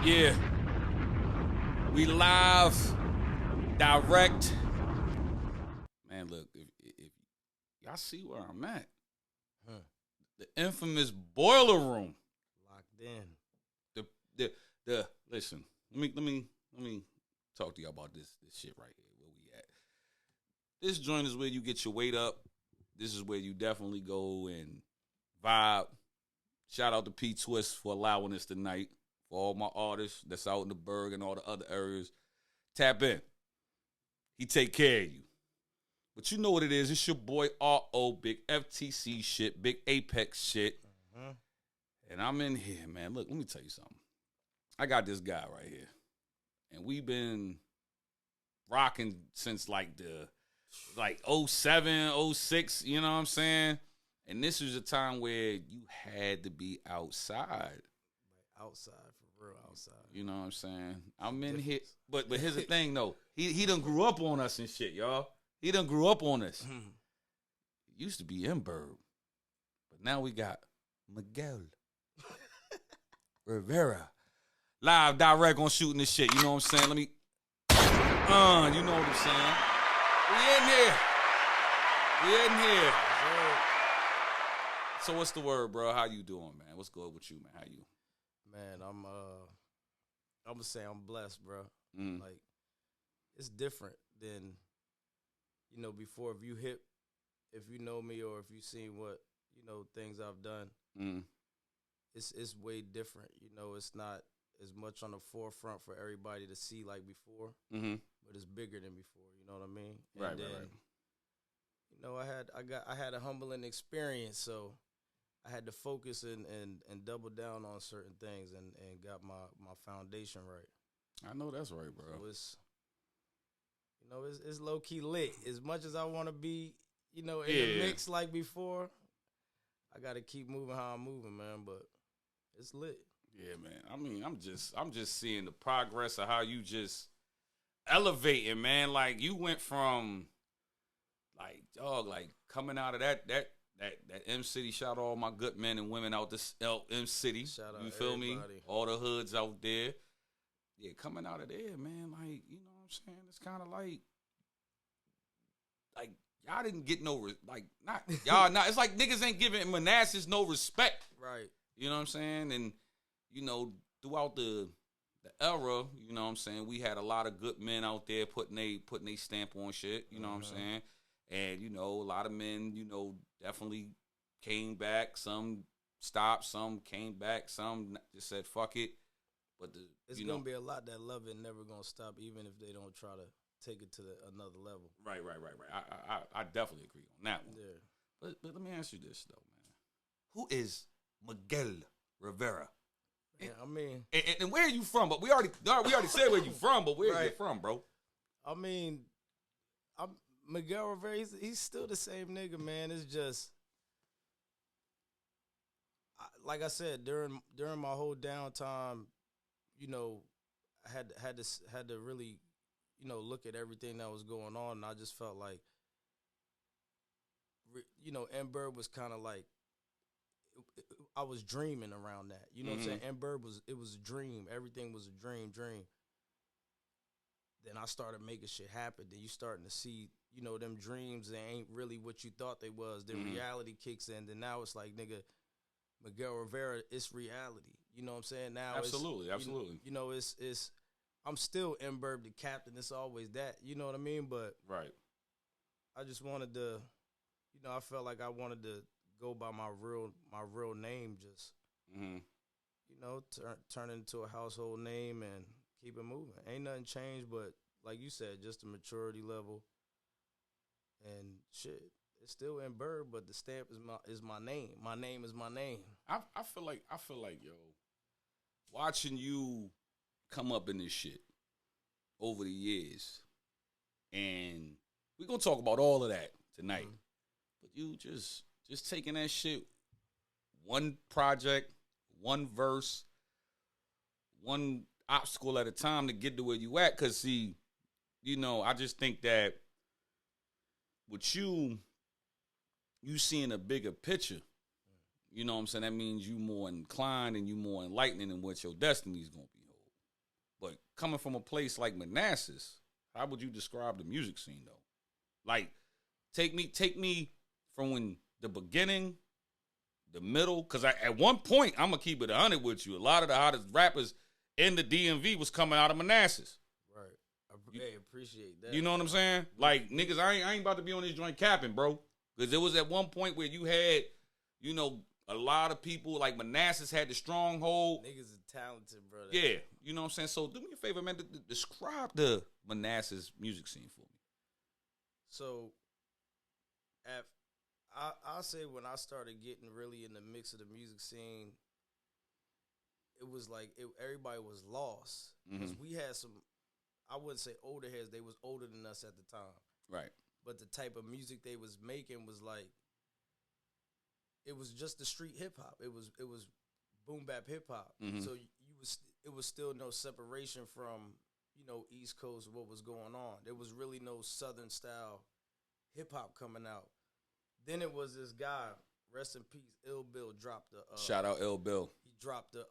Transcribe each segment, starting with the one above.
Yeah, we live, direct. Man, look, if y'all see where I'm at, the infamous boiler room, locked in. The listen. Let me talk to y'all about this shit right here. Where we at? This joint is where you get your weight up. This is where you definitely go and vibe. Shout out to P Twist for allowing us tonight. For all my artists that's out in the Berg and all the other areas, tap in. He take care of you. But you know what it is. It's your boy R.O. Big FTC shit. Big Apex shit. Mm-hmm. And I'm in here, man. Look, let me tell you something. I got this guy right here. And we've been rocking since like 07, 06, you know what I'm saying? And this was a time where you had to be outside. Outside, for real, outside. You know what I'm saying? I'm in here. But here's the thing, though. He done grew up on us and shit, y'all. He done grew up on us. It used to be in Burb. But now we got Miguel Rivera. Live, direct on shooting this shit. You know what I'm saying? Let me... you know what I'm saying? We in here. We in here. So what's the word, bro? How you doing, man? What's good with you, man? How you? Man, I'm gonna say I'm blessed, bro. Mm. Like, it's different than, you know, before. If you know me or if you've seen what, you know, things I've done, it's way different. You know, it's not as much on the forefront for everybody to see like before, but it's bigger than before. You know what I mean? And right. You know, I had a humbling experience, so I had to focus and double down on certain things and got my foundation right. I know that's right, bro. So it's low key lit. As much as I want to be, you know, in the mix like before, I got to keep moving how I'm moving, man. But it's lit. Yeah, man. I mean, I'm just seeing the progress of how you just elevating, man. Like you went from like coming out of that M City. Shout out all my good men and women out this M City. Shout out you feel everybody. Me? All the hoods out there. Yeah, coming out of there, man. Like, you know what I'm saying? It's kind of like y'all didn't get no not y'all not. It's like niggas ain't giving Manassas no respect. Right. You know what I'm saying? And you know, throughout the era, you know what I'm saying, we had a lot of good men out there putting they stamp on shit. You know what I'm saying? And, you know, a lot of men, you know, definitely came back. Some stopped, some came back, some just said, fuck it. But it's going to be a lot that love it never going to stop, even if they don't try to take it to another level. Right. I definitely agree on that one. Yeah. But let me ask you this, though, man. Who is Miguel Rivera? Yeah, I mean... And where are you from? But we already said where you from, but where are you from, bro? I mean... Miguel Rivera, he's still the same nigga, man. It's just, like I said, during my whole downtime, you know, I had to really, you know, look at everything that was going on, and I just felt like, you know, N-Bird was kind of like, I was dreaming around that. You know what I'm saying? N-Bird was a dream. Everything was a dream. Then I started making shit happen. Then you starting to see, you know, them dreams, they ain't really what you thought they was. Then reality kicks in. Then now it's like, nigga, Miguel Rivera, it's reality. You know what I'm saying? Now absolutely. You know, it's I'm still N-Bird the captain. It's always that. You know what I mean? But right. I just wanted to, you know, I felt like I wanted to go by my real name, just you know, turn it into a household name and keep it moving. Ain't nothing changed, but like you said, just the maturity level and shit. It's still N-Bird, but the stamp is my name. My name is my name. I feel like yo, watching you come up in this shit over the years, and we're gonna talk about all of that tonight. But you just taking that shit one project, one verse, one obstacle at a time to get to where you at. Cause see, you know, I just think that with you seeing a bigger picture. You know what I'm saying? That means you more inclined and you more enlightening in what your destiny's gonna be. But coming from a place like Manassas, how would you describe the music scene though? Like, take me from when the beginning, the middle, because at one point, I'm gonna keep it 100 with you. A lot of the hottest rappers in the DMV was coming out of Manassas. Right. Hey, appreciate that. You know what I'm saying? Like, niggas, I ain't about to be on this joint capping, bro. Because it was at one point where you had, you know, a lot of people, like Manassas had the stronghold. Niggas are talented, brother. Yeah. You know what I'm saying? So do me a favor, man. Describe the Manassas music scene for me. So, I'll say when I started getting really in the mix of the music scene, it was like everybody was lost. Because we had some, I wouldn't say older heads, they was older than us at the time. Right. But the type of music they was making was like, it was just the street hip hop. It was boom bap hip hop. So it was still no separation from, you know, East Coast, what was going on. There was really no Southern style hip hop coming out. Then it was this guy, rest in peace, Ill Bill dropped the shout out Ill Bill. He dropped the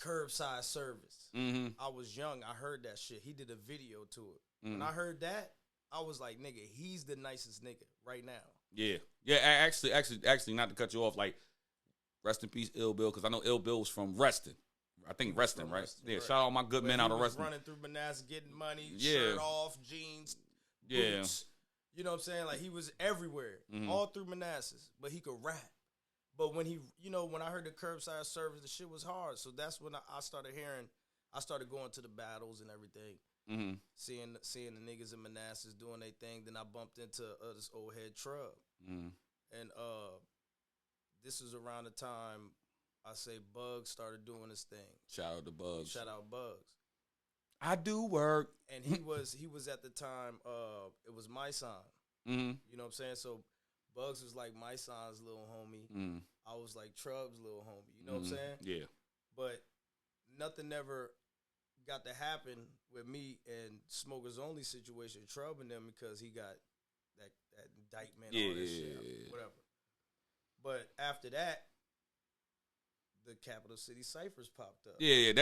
curbside service. I was young, I heard that shit. He did a video to it. When I heard that, I was like, nigga, he's the nicest nigga right now. Yeah. Yeah, actually, not to cut you off, like, rest in peace, Ill Bill, because I know Ill Bill was from Reston. I think Reston, right? Yeah, right. Shout out my good men out of Reston. Running through Manassas, getting money, shirt off, jeans, boots. You know what I'm saying? Like, he was everywhere, all through Manassas, but he could rap. But when when I heard the curbside service, the shit was hard. So that's when I started going to the battles and everything. Seeing the niggas in Manassas doing their thing. Then I bumped into this old head Trub. And this was around the time I say Bugs started doing his thing. Shout out to Bugs. Shout out Bugs. I do work. And he was at the time, it was my son. You know what I'm saying? So Bugs was like my son's little homie. I was like Trub's little homie. You know what I'm saying? Yeah. But nothing ever got to happen with me and Smokers Only situation, Trub and them, because he got that indictment, all that shit, whatever. But after that, the Capital City Cyphers popped up. Yeah,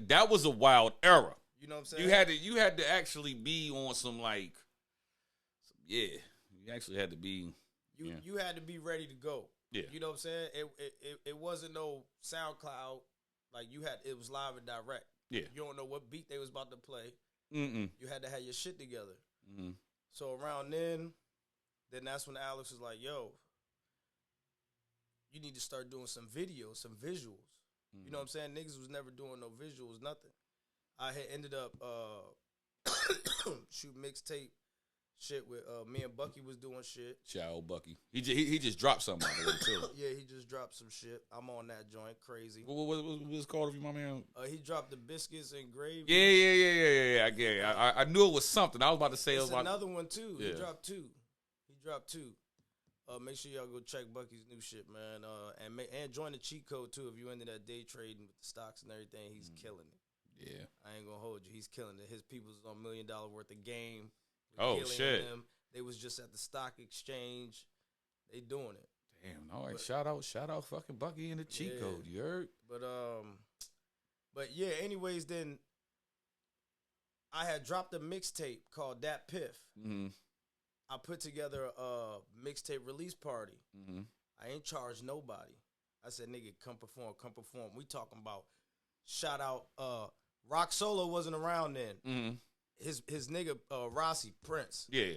that was a wild era. You know what I'm saying? You had to actually be on some like, you actually had to be. You had to be ready to go. Yeah. You know what I'm saying? It wasn't no SoundCloud. Like, it was live and direct. Yeah. You don't know what beat they was about to play. You had to have your shit together. So around then that's when Alex was like, yo, you need to start doing some videos, some visuals. You know what I'm saying? Niggas was never doing no visuals, nothing. I had ended up shooting mixtape shit with me and Bucky was doing shit. Shout out Bucky. He just dropped something out of it too. Yeah, he just dropped some shit. I'm on that joint, crazy. What was it called, if you my man? He dropped the biscuits and gravy. Yeah. I knew it was something. I was about to say it's another one too. Yeah. He dropped two. Make sure y'all go check Bucky's new shit, man. And join the cheat code too if you into that day trading with the stocks and everything. He's killing it. Yeah, I ain't gonna hold you. He's killing it. His people's on $1 million worth of game. Oh shit! They was just at the stock exchange. They doing it. Damn. All right. Shout out, fucking Bucky and the cheat code. You heard? But yeah. Anyways, then I had dropped a mixtape called Dat Piff. I put together a mixtape release party. I ain't charged nobody. I said, nigga, come perform. We talking about, shout out, Rock Solo wasn't around then. His nigga, Rossi, Prince. Yeah.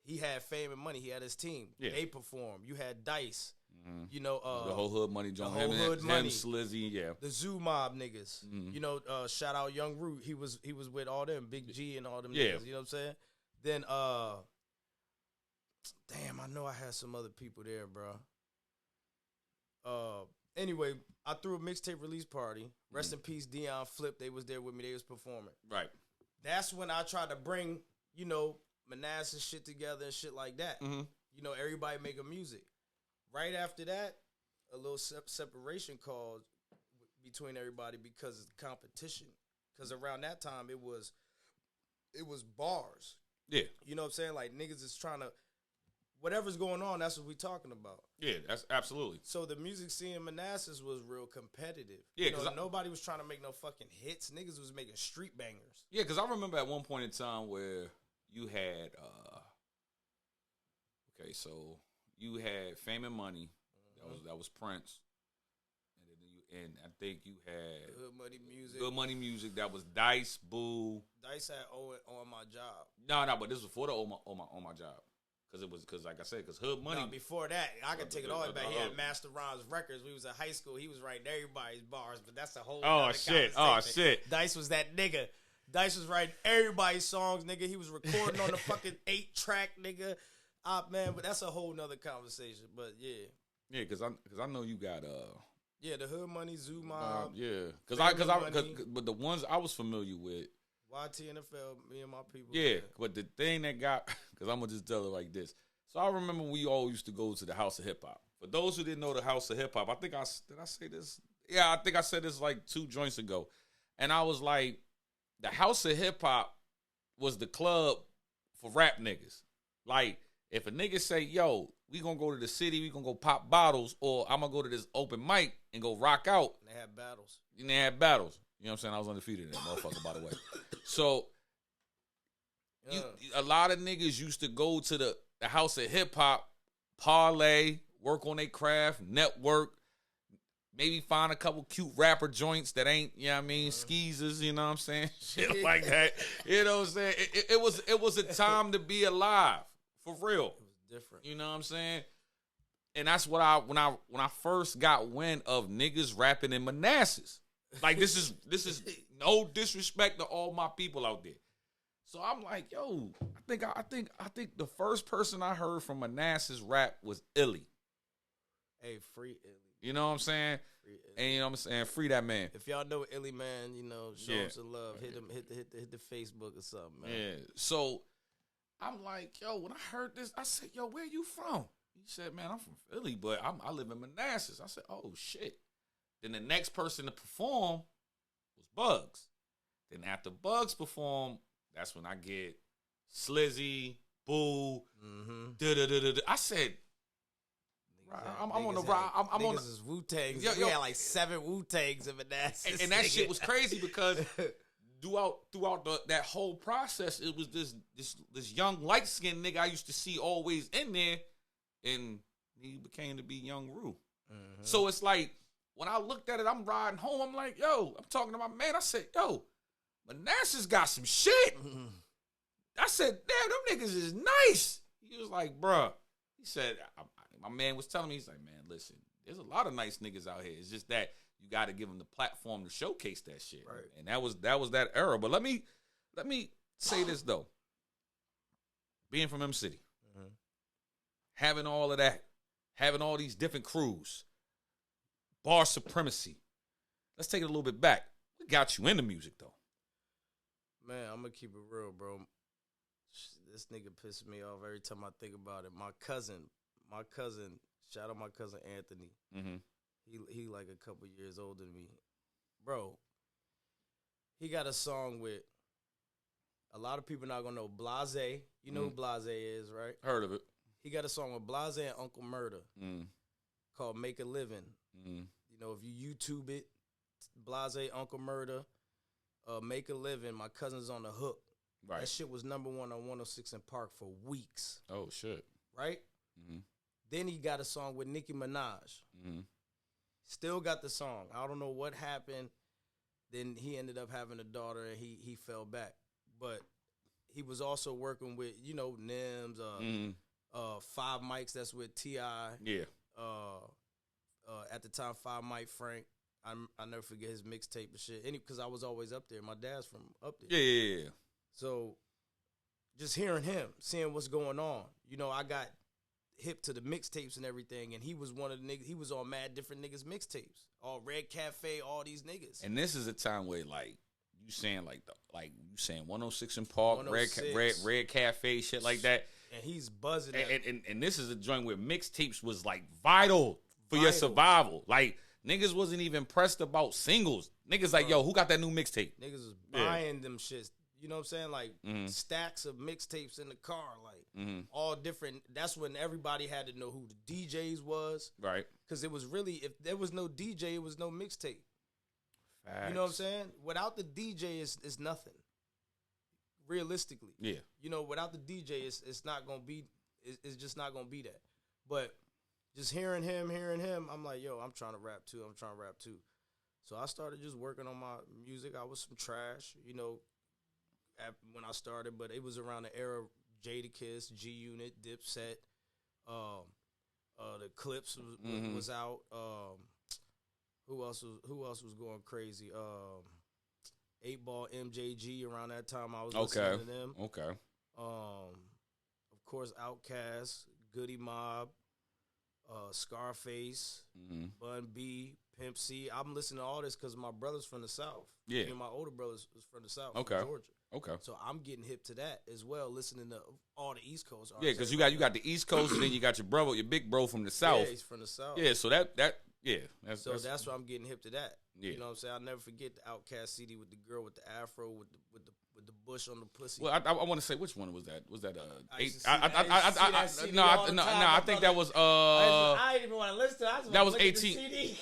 He had Fame and Money. He had his team. Yeah. They performed. You had Dice. You know, the whole Hood Money, John. The whole Hood Money. Slizzy, yeah. The Zoo Mob niggas. You know, shout out Young Root. He was with all them, Big G and all them niggas. You know what I'm saying? Then, damn, I know I had some other people there, bro. Anyway, I threw a mixtape release party. Rest in peace, Dion Flip. They was there with me. They was performing. Right. That's when I tried to bring, you know, Manassas shit together and shit like that. You know, everybody making music. Right after that, a little separation caused between everybody because of the competition. Because around that time, it was bars. Yeah. You know what I'm saying? Like, niggas is trying to whatever's going on, that's what we talking about. Yeah, that's absolutely. So the music scene in Manassas was real competitive. Yeah, because nobody was trying to make no fucking hits. Niggas was making street bangers. Yeah, because I remember at one point in time where you had, okay, so you had Fame and Money. That was Prince. And I think you had Good Money Music. That was Dice, Boo. Dice had On My Job. No, but this was before the On My Job. Because like I said, because Hood Money. No, before that, I can take it all the way back. He had Master Rhymes Records. We was in high school. He was writing everybody's bars, but that's a whole other shit. Dice was that nigga. Dice was writing everybody's songs, nigga. He was recording on the fucking 8-track, nigga. Man, but that's a whole nother conversation. But yeah. Yeah, because I know you got yeah, the Hood Money, Zoo Mob. Yeah, but the ones I was familiar with, YT NFL, me and my people. Yeah, but the thing that got, because I'm gonna just tell it like this. So I remember we all used to go to the House of Hip Hop. For those who didn't know the House of Hip Hop, did I say this? Yeah, I think I said this like 2 joints ago, and I was like, the House of Hip Hop was the club for rap niggas. Like, if a nigga say, yo, we gonna go to the city, we gonna go pop bottles, or I'm gonna go to this open mic and go rock out. And they had battles. And they had battles. You know what I'm saying? I was undefeated in that motherfucker, by the way. So, a lot of niggas used to go to the House of Hip Hop, parlay, work on their craft, network, maybe find a couple cute rapper joints that ain't, you know what I mean, skeezers, you know what I'm saying? Shit like that. You know what I'm saying? It was a time to be alive, for real. It was different. You know what I'm saying? And that's what when I first got wind of niggas rapping in Manassas. Like, this is no disrespect to all my people out there. So I'm like, yo, I think the first person I heard from Manassas rap was Illy. Hey, free Illy. You know what I'm saying? And you know what I'm saying? Free that man. If y'all know Illy, man, you know, show him some love. Hit the Facebook or something, man. Yeah. So I'm like, yo, when I heard this, I said, yo, where you from? He said, man, I'm from Philly, but I live in Manassas. I said, oh, shit. Then the next person to perform was Bugs. Then after Bugs performed, that's when I get Slizzy, Boo, I said, I'm on the ride. I'm on the Wu-Tangs. We had like 7 Wu-Tangs in Manassas. And that shit was crazy because throughout that whole process, it was this young light-skinned nigga I used to see always in there, and he became to be Young Rue. So it's like, when I looked at it, I'm riding home. I'm like, yo, I'm talking to my man. I said, yo, Manassas got some shit. I said, damn, them niggas is nice. He was like, bruh. He said, my man was telling me, he's like, man, listen, there's a lot of nice niggas out here. It's just that you got to give them the platform to showcase that shit. Right. And that was that era. But let me say this, though. Being from M City, having all of that, having all these different crews, bar supremacy. Let's take it a little bit back. What got you into music, though? Man, I'm going to keep it real, bro. This nigga pisses me off every time I think about it. My cousin, shout out my cousin Anthony. He like a couple years older than me. Bro, he got a song with, a lot of people not going to know, Blase. You know who Blase is, right? Heard of it. He got a song with Blase and Uncle Murder called Make a Living. You know, if you YouTube it, Blase, Uncle Murder, Make a Living, my cousin's on the hook. Right. That shit was #1 on 106 in Park for weeks. Oh, shit. Right? Then he got a song with Nicki Minaj. Still got the song. I don't know what happened. Then he ended up having a daughter and he fell back. But he was also working with, you know, Nims, 5 Mics, that's with T.I. Yeah. At the time, 5 Mike Frank. I never forget his mixtape and shit. Because I was always up there. My dad's from up there. Yeah. So just hearing him, seeing what's going on. You know, I got hip to the mixtapes and everything, and he was one of the niggas. He was on mad different niggas' mixtapes. All Red Cafe, all these niggas. And this is a time where, like, you saying, you saying 106 in Park, 106. Red Cafe, shit like that. And he's buzzing. And this is a joint where mixtapes was, like, vital for your survival. Like, niggas wasn't even pressed about singles. Niggas like, yo, who got that new mixtape? Niggas was buying them shits. You know what I'm saying? Like stacks of mixtapes in the car, like all different. That's when everybody had to know who the DJs was, right? Because it was really, if there was no DJ, it was no mixtape. Facts. You know what I'm saying? Without the DJ, it's nothing. Realistically, yeah. You know, without the DJ, it's not gonna be. It's just not gonna be that. But just hearing him, I'm like, yo, I'm trying to rap too. So I started just working on my music. I was some trash, you know, when I started, but it was around the era of Jadakiss, G Unit, Dipset, the Clips was out. Who else was going crazy? 8 Ball, MJG. Around that time, I was listening to them. Okay. Of course, Outkast, Goody Mob, Scarface, Bun B, Pimp C. I'm listening to all this because my brother's from the South. Yeah. Me and my older brother's from the South, from Georgia. Okay. So I'm getting hip to that as well, listening to all the East Coast artists. Yeah, because you got the East Coast, and then you got your big bro from the South. Yeah, he's from the South. Yeah, so that's why I'm getting hip to that. Yeah. You know what I'm saying? I'll never forget the Outkast CD with the girl with the afro with the bush on the pussy. Well, I want to say, which one was that? Was that I think that was I didn't even want to listen to it. That was 18.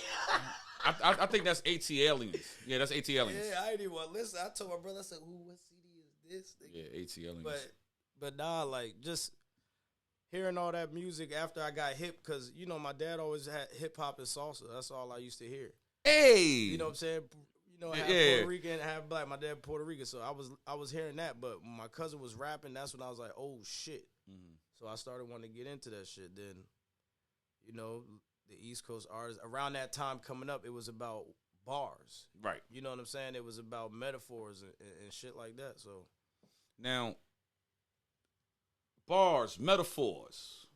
I think that's AT Aliens. Yeah, that's AT Aliens. Yeah, I didn't even want to listen. I told my brother, I said, "Ooh, what CD is this?" Yeah, AT Aliens. But nah, like just hearing all that music after I got hip, because you know my dad always had hip hop and salsa. That's all I used to hear. Hey, you know what I'm saying? You know, half Puerto Rican, half black. My dad Puerto Rican, so I was hearing that. But when my cousin was rapping, that's when I was like, oh shit. So I started wanting to get into that shit. Then, you know, the East Coast artists around that time coming up, it was about bars, right? You know what I'm saying? It was about metaphors and shit like that. So now, bars, metaphors,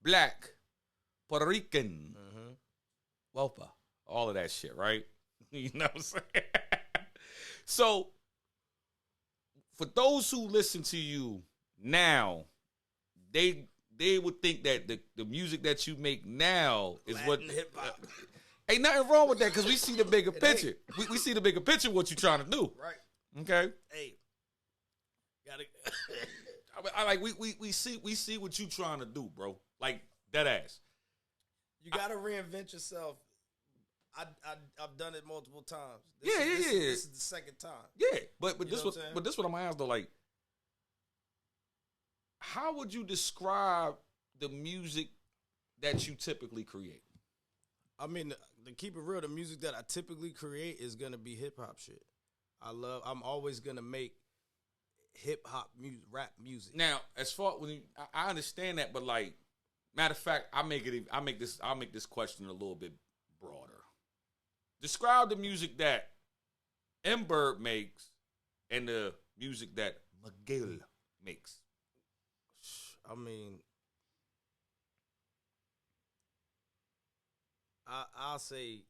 black, Puerto Rican, Welpa. All of that shit, right? You know what I'm saying? So, for those who listen to you now, they would think that the music that you make now is Latin what hip-hop. Ain't nothing wrong with that because we see the bigger picture. We see the bigger picture of what you're trying to do. Right. Okay? Hey. Gotta I like we see what you trying to do, bro. Like that ass. You gotta reinvent yourself. I've done it multiple times. This is the second time. Yeah, but this what I'm gonna ask though. Like, how would you describe the music that you typically create? I mean, to keep it real, the music that I typically create is gonna be hip hop shit. I'm always gonna make hip hop music, rap music. Now, as far I understand that, but like, matter of fact, I'll make this question a little bit broader. Describe the music that M-Bird makes and the music that Miguel makes. I mean, I'll say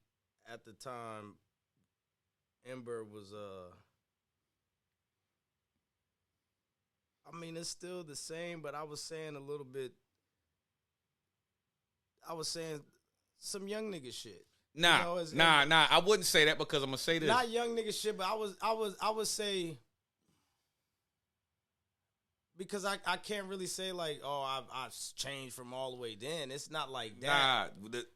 at the time, M-Bird was I mean, it's still the same, but I was saying some young nigga shit. Nah, I wouldn't say that because I'm gonna say this. Not young nigga shit, but I would say, because I can't really say like, oh, I've changed from all the way then. It's not like that.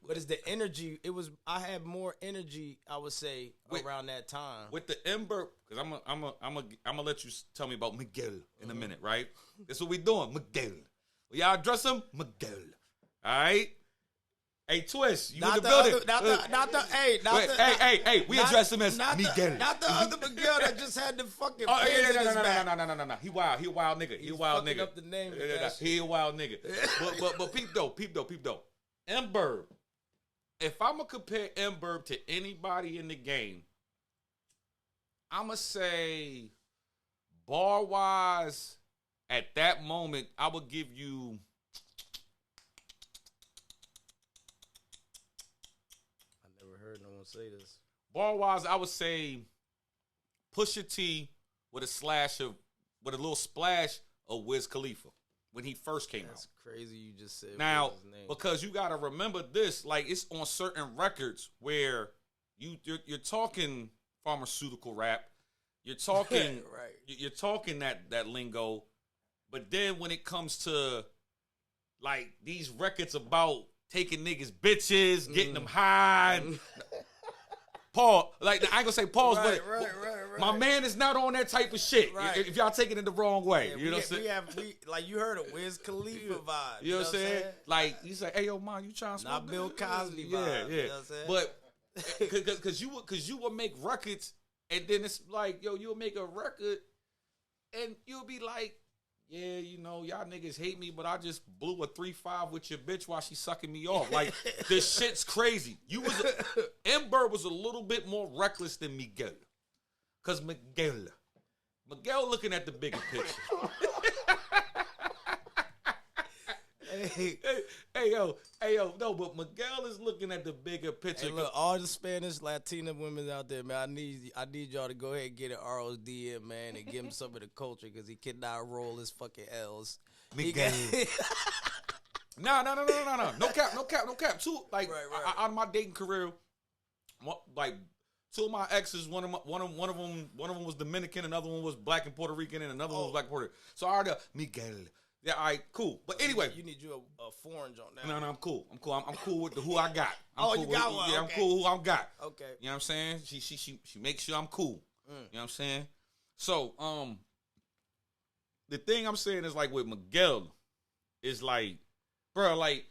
But it's the energy. I had more energy, I would say, around that time. With the Ember, because I'm gonna let you tell me about Miguel in a minute, right? That's what we doing, Miguel. Y'all address him, Miguel. All right. Hey, Twist, you in the building. Hey, we address him as Miguel. Not the other Miguel that just had the fucking No. He a wild nigga. He a wild nigga. Up the name he a wild nigga. But peep though. M-Bird. If I'm going to compare M-Bird to anybody in the game, I'm going to say bar-wise, at that moment, I would give you... No one say this. Bar wise, I would say Pusha T with a little splash of Wiz Khalifa when he first came out. That's crazy you just said now, because you gotta remember this, like it's on certain records where you're talking pharmaceutical rap, You're talking right. You're talking that lingo, but then when it comes to like these records about taking niggas bitches, getting them high. Paul, like I ain't gonna say pause, right, but right. my man is not on that type of shit. Right. If y'all taking it the wrong way, Yeah, you know what I'm saying? We like you heard it, Wiz Khalifa vibe. You know what I'm saying? Like you say, hey yo, man, you trying to smoke? Not Bill Cosby vibe. Yeah. You know what I'm saying? But because you will make records, and then it's like, yo, you'll make a record, and you'll be like, yeah, you know, y'all niggas hate me, but I just blew a 3-5 with your bitch while she sucking me off. Like, this shit's crazy. Ember was a little bit more reckless than Miguel. Because Miguel looking at the bigger picture. Hey, yo, no, but Miguel is looking at the bigger picture. Hey, look, all the Spanish, Latina women out there, man, I need y'all to go ahead and get an ROD man, and give him some of the culture, because he cannot roll his fucking L's. Miguel. No. No cap. Two, like, right. Out of my dating career, like, two of my exes, one of them was Dominican, another one was black and Puerto Rican, and another one was black and Puerto Rican. So I already Miguel. Yeah, all right, cool. But anyway, you need you a foreign joint now. No, I'm cool. I'm cool with who I got. You got one. Yeah, I'm cool with who I got. Okay. You know what I'm saying? She makes sure I'm cool. You know what I'm saying? So, the thing I'm saying is, like, with Miguel, is like, bro, like,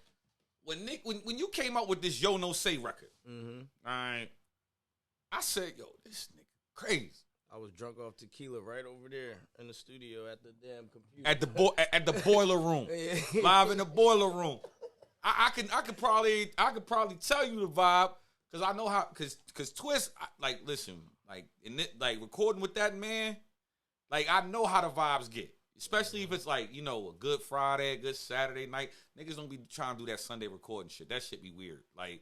when you came out with this Yo No Say record, all right, I said, yo, this nigga crazy. I was drunk off tequila right over there in the studio at the damn computer. At the boiler room. Live in the boiler room. I could probably tell you the vibe, because I know how, because Twist, like, listen, like, like, recording with that man, like, I know how the vibes get. Especially if it's like, you know, a good Friday, a good Saturday night. Niggas don't be trying to do that Sunday recording shit. That shit be weird. Like,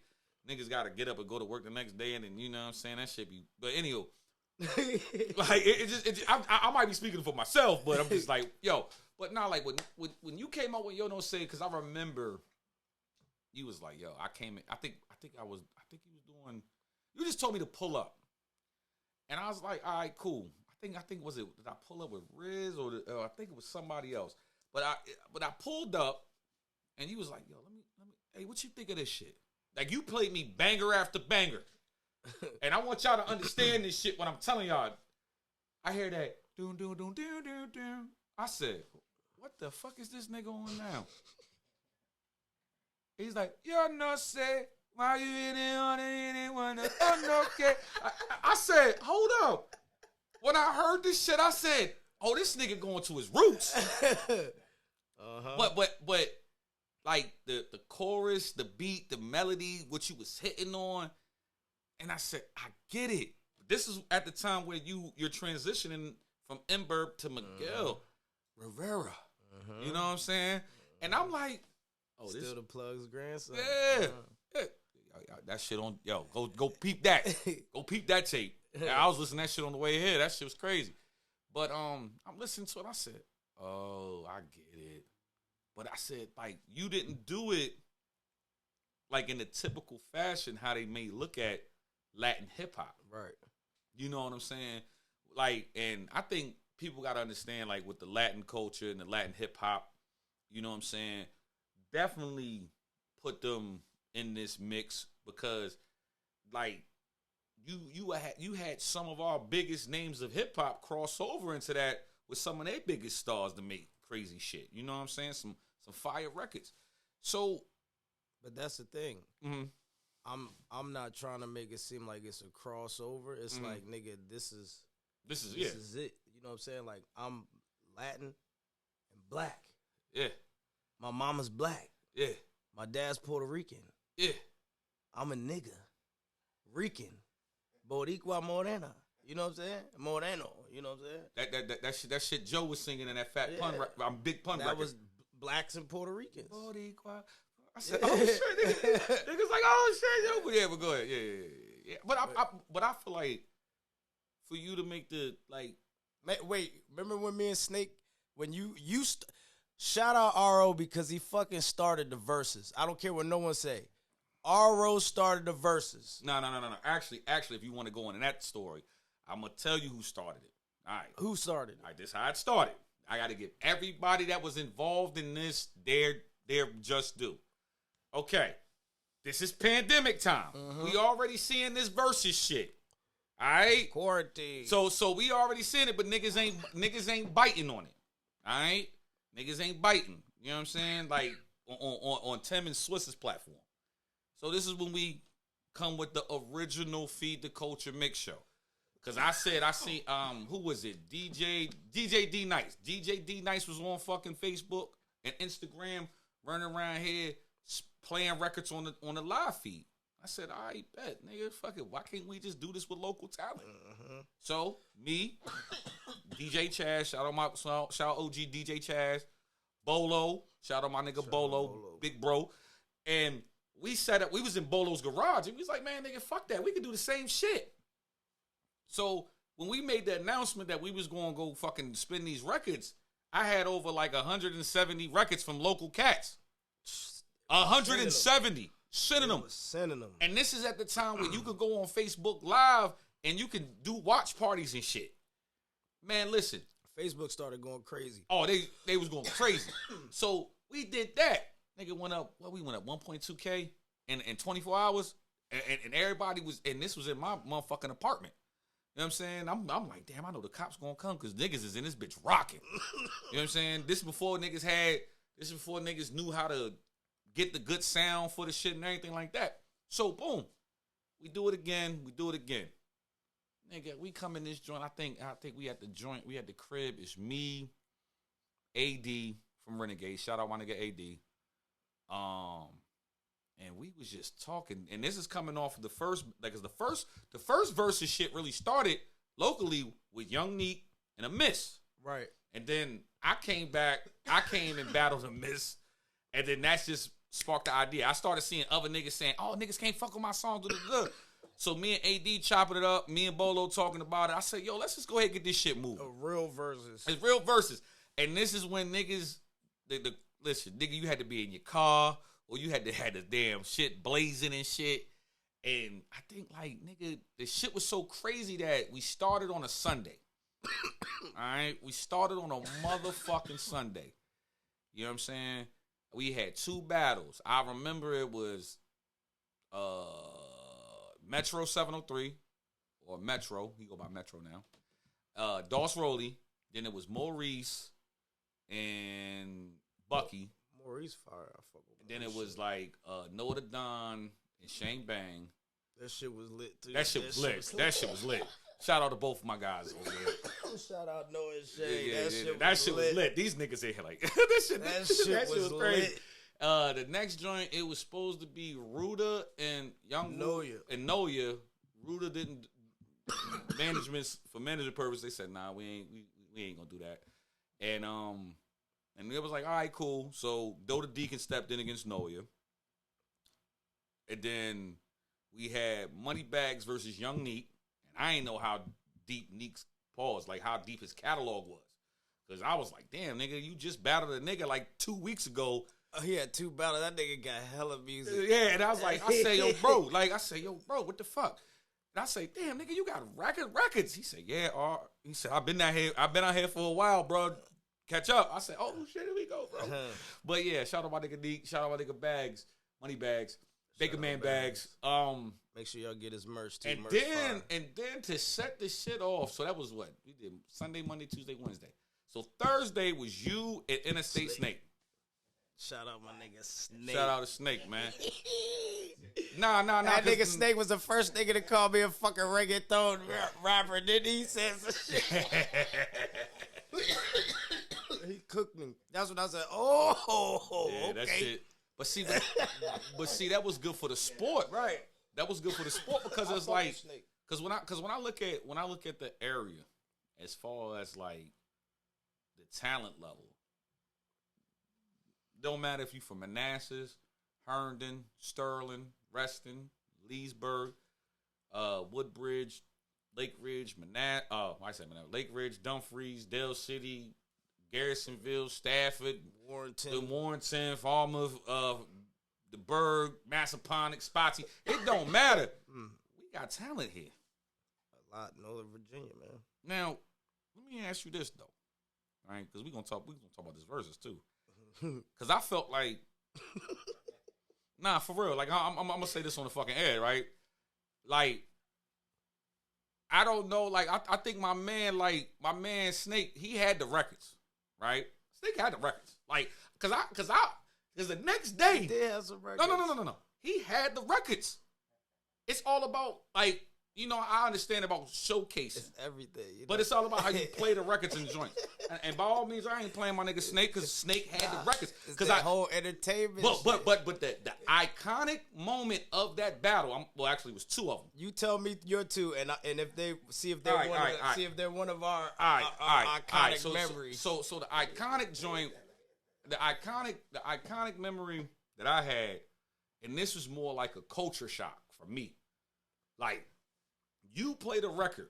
niggas gotta get up and go to work the next day, and then, you know what I'm saying, that shit be, but anywho. Like, I might be speaking for myself, but I'm just like, yo. But nah, like, when you came out with Yo No Say, because I remember you was like, yo, I came in, I think you was doing, you just told me to pull up, and I was like, all right, cool. I think was it, did I pull up with Riz, or I think it was somebody else, but I pulled up, and you was like, yo, let me, hey, what you think of this shit? Like, you played me banger after banger. And I want y'all to understand this shit when I'm telling y'all. I hear that doom. I said, what the fuck is this nigga on now? He's like, yo no say, why you in it on anyone? Okay. I said, hold up. When I heard this shit, I said, oh, this nigga going to his roots. But like the chorus, the beat, the melody, what you was hitting on. And I said, I get it. This is at the time where you're transitioning from Ember to Miguel Rivera. You know what I'm saying? And I'm like, oh, still the plug's grandson. Yeah. That shit on, yo, go peep that. Go peep that tape. I was listening to that shit on the way here. That shit was crazy. But I'm listening to it. I said, oh, I get it. But I said, like, you didn't do it like in the typical fashion how they may look at Latin hip hop. Right. You know what I'm saying? Like, and I think people got to understand, like, with the Latin culture and the Latin hip hop, you know what I'm saying? Definitely put them in this mix, because, like, you had some of our biggest names of hip hop cross over into that with some of their biggest stars to make crazy shit. You know what I'm saying? Some fire records. So, but that's the thing. Mm-hmm. I'm not trying to make it seem like it's a crossover. It's like, nigga, this is it. You know what I'm saying? Like, I'm Latin and black. Yeah. My mama's black. Yeah. My dad's Puerto Rican. Yeah. I'm a nigga. Rican. Boricua Morena. You know what I'm saying? Moreno. You know what I'm saying? That shit Joe was singing in that fat pun, big pun record. That was blacks and Puerto Ricans. Boricua. I said, oh shit, niggas like, oh shit, yo, but yeah, but go ahead, yeah. But I feel like for you to make the, like, wait, remember when me and Snake, when you shout out R.O. because he fucking started the verses. I don't care what no one say. R.O. started the verses. No. Actually, if you want to go into that story, I'm gonna tell you who started it. All right. Who started? All right, this is how it started. I got to give everybody that was involved in this their just due. Okay. This is pandemic time. Mm-hmm. We already seeing this versus shit. All right? Quarantine. So we already seen it, but niggas ain't biting on it. All right? Niggas ain't biting. You know what I'm saying? Like on Tim and Swiss's platform. So this is when we come with the original Feed the Culture Mix show. Cause I seen who was it? DJ D Nice. DJ D Nice was on fucking Facebook and Instagram running around here playing records on the live feed. I said, all right, bet, nigga, fuck it. Why can't we just do this with local talent? Mm-hmm. So me, DJ Chaz, shout out OG DJ Chaz, Bolo, shout out my nigga Bolo, big bro, and we set up. We was in Bolo's garage, and we was like, man, nigga, fuck that. We could do the same shit. So when we made the announcement that we was going to go fucking spin these records, I had over like 170 records from local cats. 170. Sending them. And this is at the time where you could go on Facebook Live and you can do watch parties and shit. Man, listen. Facebook started going crazy. Oh, they was going crazy. So we did that. Nigga went up, we went up 1.2K in 24 hours. And everybody was, and this was in my motherfucking apartment. You know what I'm saying? I'm like, damn, I know the cops gonna come because niggas is in this bitch rocking. You know what I'm saying? This is before niggas knew how to get the good sound for the shit and everything like that. So boom, we do it again. Nigga, we come in this joint. I think we at the joint. We at the crib. It's me, AD from Renegade. Shout out my nigga AD. And we was just talking, and this is coming off of the first, like, cause the first versus shit really started locally with Young Neek and a Miss. Right. And then I came and battled a Miss, and then that's just sparked the idea. I started seeing other niggas saying, oh, niggas can't fuck with my songs. So me and AD chopping it up, me and Bolo talking about it. I said, yo, let's just go ahead and get this shit moving. A real versus. It's real versus. And this is when niggas, listen, nigga, you had to be in your car, or you had to have the damn shit blazing and shit. And I think, like, nigga, the shit was so crazy that we started on a Sunday. All right? We started on a motherfucking Sunday. You know what I'm saying? We had 2 battles. I remember it was Metro 703, or Metro. He go by Metro now. Doss Rowley. Then it was Maurice and Bucky. Maurice fire. I fuck with. Then it was like Noah Don and Shane Bang. That shit was lit too. That shit was lit. Shout out to both of my guys over there. Shout out Noah and Shane. Yeah, that shit was lit. These niggas in here like that shit was crazy. Lit. The next joint, it was supposed to be Ruda and Young Noya. And Noya. Ruda didn't for management purpose. They said, nah, we ain't gonna do that. And it was like, all right, cool. So Dota Deacon stepped in against Noya. And then we had Moneybags versus Young Neek. And I ain't know how deep Neek's like how deep his catalog was. Because I was like, damn, nigga, you just battled a nigga like 2 weeks ago. He had 2 battles. That nigga got hella music. Yeah, and I was like, I say, yo, bro, what the fuck? And I say, damn, nigga, you got records. He said, yeah, he said, I've been out here for a while, bro. Catch up. I said, oh shit, here we go, bro. But yeah, shout out my nigga Neek, shout out my nigga Bags, Moneybags, Baker Man Bags. Make sure y'all get his merch too. And then to set this shit off, so that was what we did: Sunday, Monday, Tuesday, Wednesday. So Thursday was you and Interstate Snake. Shout out my nigga Snake. Shout out to Snake, man. Nah. That nigga Snake was the first nigga to call me a fucking reggaeton rapper. Then he said some shit. He cooked me. That's when I said, oh, yeah, okay. That shit. But see, that was good for the sport, right? That was good for the sport because it's like, because when I look at the area, as far as like the talent level, don't matter if you from Manassas, Herndon, Sterling, Reston, Leesburg, Woodbridge, Lake Ridge, Lake Ridge, Dumfries, Dale City, Garrisonville, Stafford, Warrenton, Falmouth, the Berg, Massaponax, Spotsy. It don't matter. We got talent here. A lot. Northern Virginia, man. Now, let me ask you this though, right? Because we gonna talk about this versus too. Because I felt like, nah, for real. Like I'm gonna say this on the fucking air, right? Like, I don't know. Like I think my man Snake, he had the records, right? Snake had the records, like, cause the next day, He did have some records. no. He had the records. It's all about, like, you know, I understand about showcasing. It's everything. You know? But it's all about how you play the records in the joint. And by all means, I ain't playing my nigga Snake because Snake had the records. Because that whole entertainment But the iconic moment of that battle, actually it was two of them. You tell me your two, and if they see if they're one of our iconic memories. So the iconic joint, the iconic memory that I had, and this was more like a culture shock for me. Like, you played a record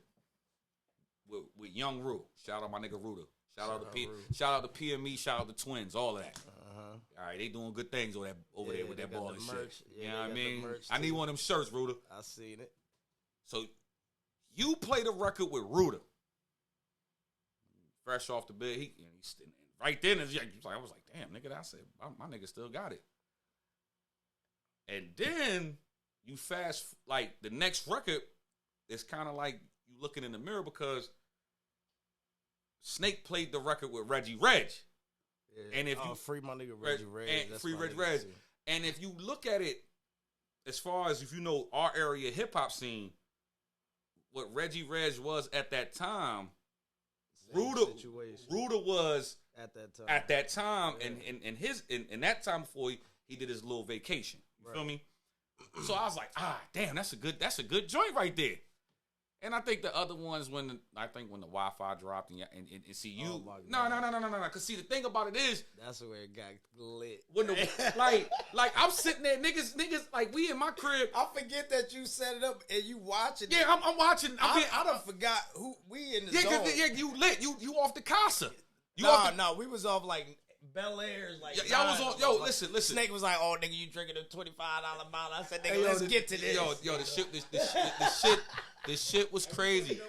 with Young Rue. Shout out my nigga Ruda. Shout out to PME. Shout out to Twins. All of that. All right, they doing good things over there with that ball and shit. You know what I mean? I need one of them shirts, Ruda. I seen it. So you played a record with Ruda. Fresh off the bed, right then, I was like, damn, nigga. I said, my nigga still got it. And then you like the next record, it's kind of like you looking in the mirror because Snake played the record with Reggie Reg. Yeah. And if you free my nigga Reggie Reg, and free Reggie Reg, and if you look at it as far as if you know our area hip hop scene, what Reggie Reg was at that time, Ruda was at that time, yeah. and in that time before he did his little vacation. You feel me? So I was like, damn, that's a good joint right there. And I think the other ones when the Wi-Fi dropped and see you, no. Cause see the thing about it is that's where it got lit. When like I'm sitting there, niggas like we in my crib. I forget that you set it up and you watching. Yeah, I'm watching. I done forgot who we in the zone. Yeah, you lit. You off the casa. No, we was off like Bel Air's like y'all was on. Yo, listen. Snake was like, "Oh, nigga, you drinking a $25 bottle?" I said, "Nigga, let's get to this." Yo, the shit was crazy.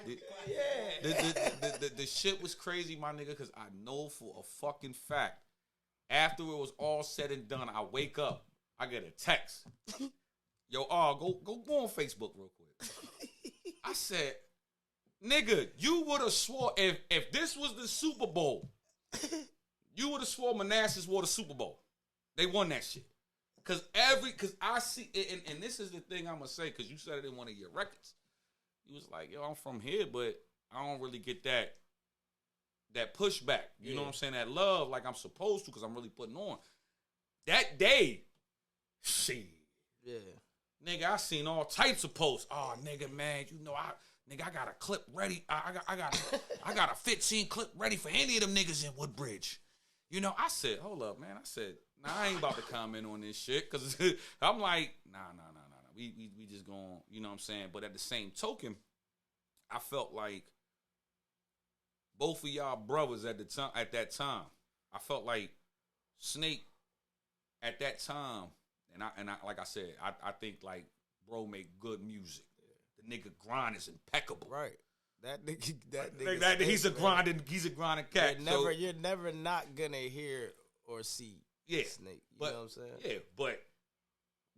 The shit was crazy, my nigga, because I know for a fucking fact, after it was all said and done, I wake up, I get a text. Yo, go on Facebook real quick. I said, nigga, you would have swore if this was the Super Bowl. You would have swore Manassas won the Super Bowl. They won that shit. Cause I see, and this is the thing I'm gonna say, cause you said it in one of your records. You was like, yo, I'm from here, but I don't really get that pushback. You know what I'm saying? That love like I'm supposed to, cause I'm really putting on. That day, shit. Yeah. Nigga, I seen all types of posts. Oh, nigga, man, you know, I got a clip ready. I got a 15 clip ready for any of them niggas in Woodbridge. You know, I said, hold up, man. I said, nah, I ain't about to comment on this shit. Because I'm like, nah. We just going, you know what I'm saying? But at the same token, I felt like both of y'all brothers at that time, I felt like Snake at that time, and I like I said, I think like bro make good music. The nigga grind is impeccable. Right. That nigga he's a grinding cat. You're never not gonna hear or see Snake. You know what I'm saying? Yeah, but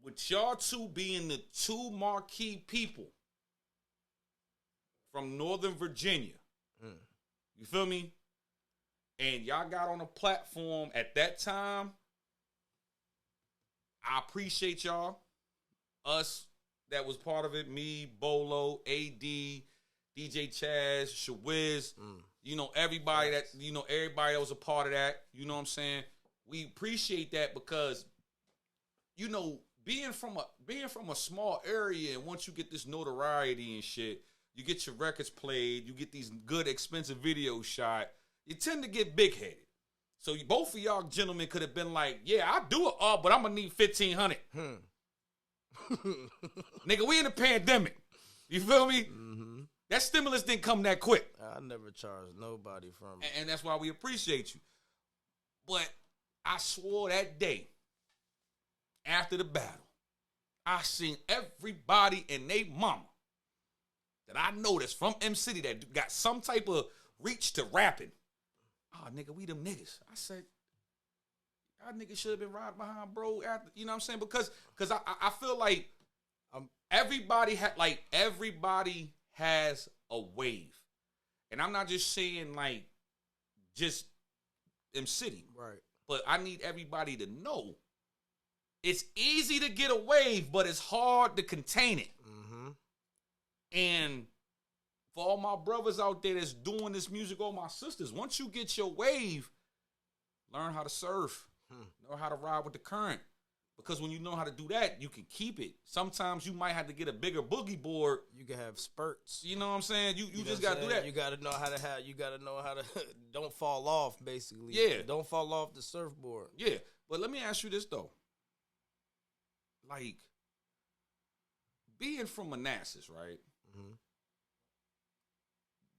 with y'all two being the two marquee people from Northern Virginia, you feel me? And y'all got on a platform at that time. I appreciate y'all. Us that was part of it, me, Bolo, AD, DJ Chaz, Shawiz, you know, everybody that was a part of that, you know what I'm saying? We appreciate that because, you know, being from a small area, and once you get this notoriety and shit, you get your records played, you get these good expensive videos shot, you tend to get big-headed. So both of y'all gentlemen could have been like, yeah, I'll do it all, but I'm going to need $1,500. Nigga, we in a pandemic. You feel me? Mm-hmm. That stimulus didn't come that quick. I never charged nobody from it. And that's why we appreciate you. But I swore that day, after the battle, I seen everybody and they mama that I know that's from M City that got some type of reach to rapping. Oh, nigga, we them niggas. I said, y'all niggas should have been riding behind bro after, you know what I'm saying? Because I feel like everybody has a wave. And I'm not just saying like just M City. Right. But I need everybody to know it's easy to get a wave, but it's hard to contain it. Mm-hmm. And for all my brothers out there that's doing this music, all my sisters, once you get your wave, learn how to surf, know how to ride with the current. Because when you know how to do that, you can keep it. Sometimes you might have to get a bigger boogie board. You can have spurts. You know what I'm saying? You just got to do that. You got to know how to don't fall off, basically. Yeah. Don't fall off the surfboard. Yeah. But let me ask you this, though. Like, being from Manassas, right? Mm-hmm.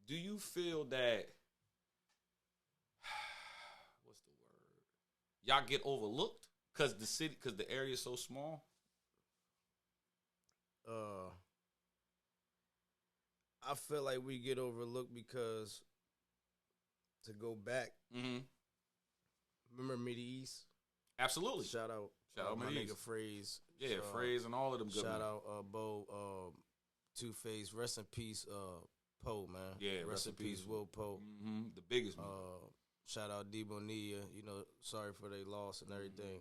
Do you feel that, what's the word? Y'all get overlooked? Because the area is so small? I feel like we get overlooked because, to go back, remember Mid-East? Absolutely. Shout out my nigga Phrase. Yeah, Phrase and all of them good Shout out Bo, Two-Face. Rest in peace, Poe, man. Yeah, rest in peace, Will Poe. Mm-hmm. The biggest man. Shout out D Bonilla. Sorry for their loss and everything.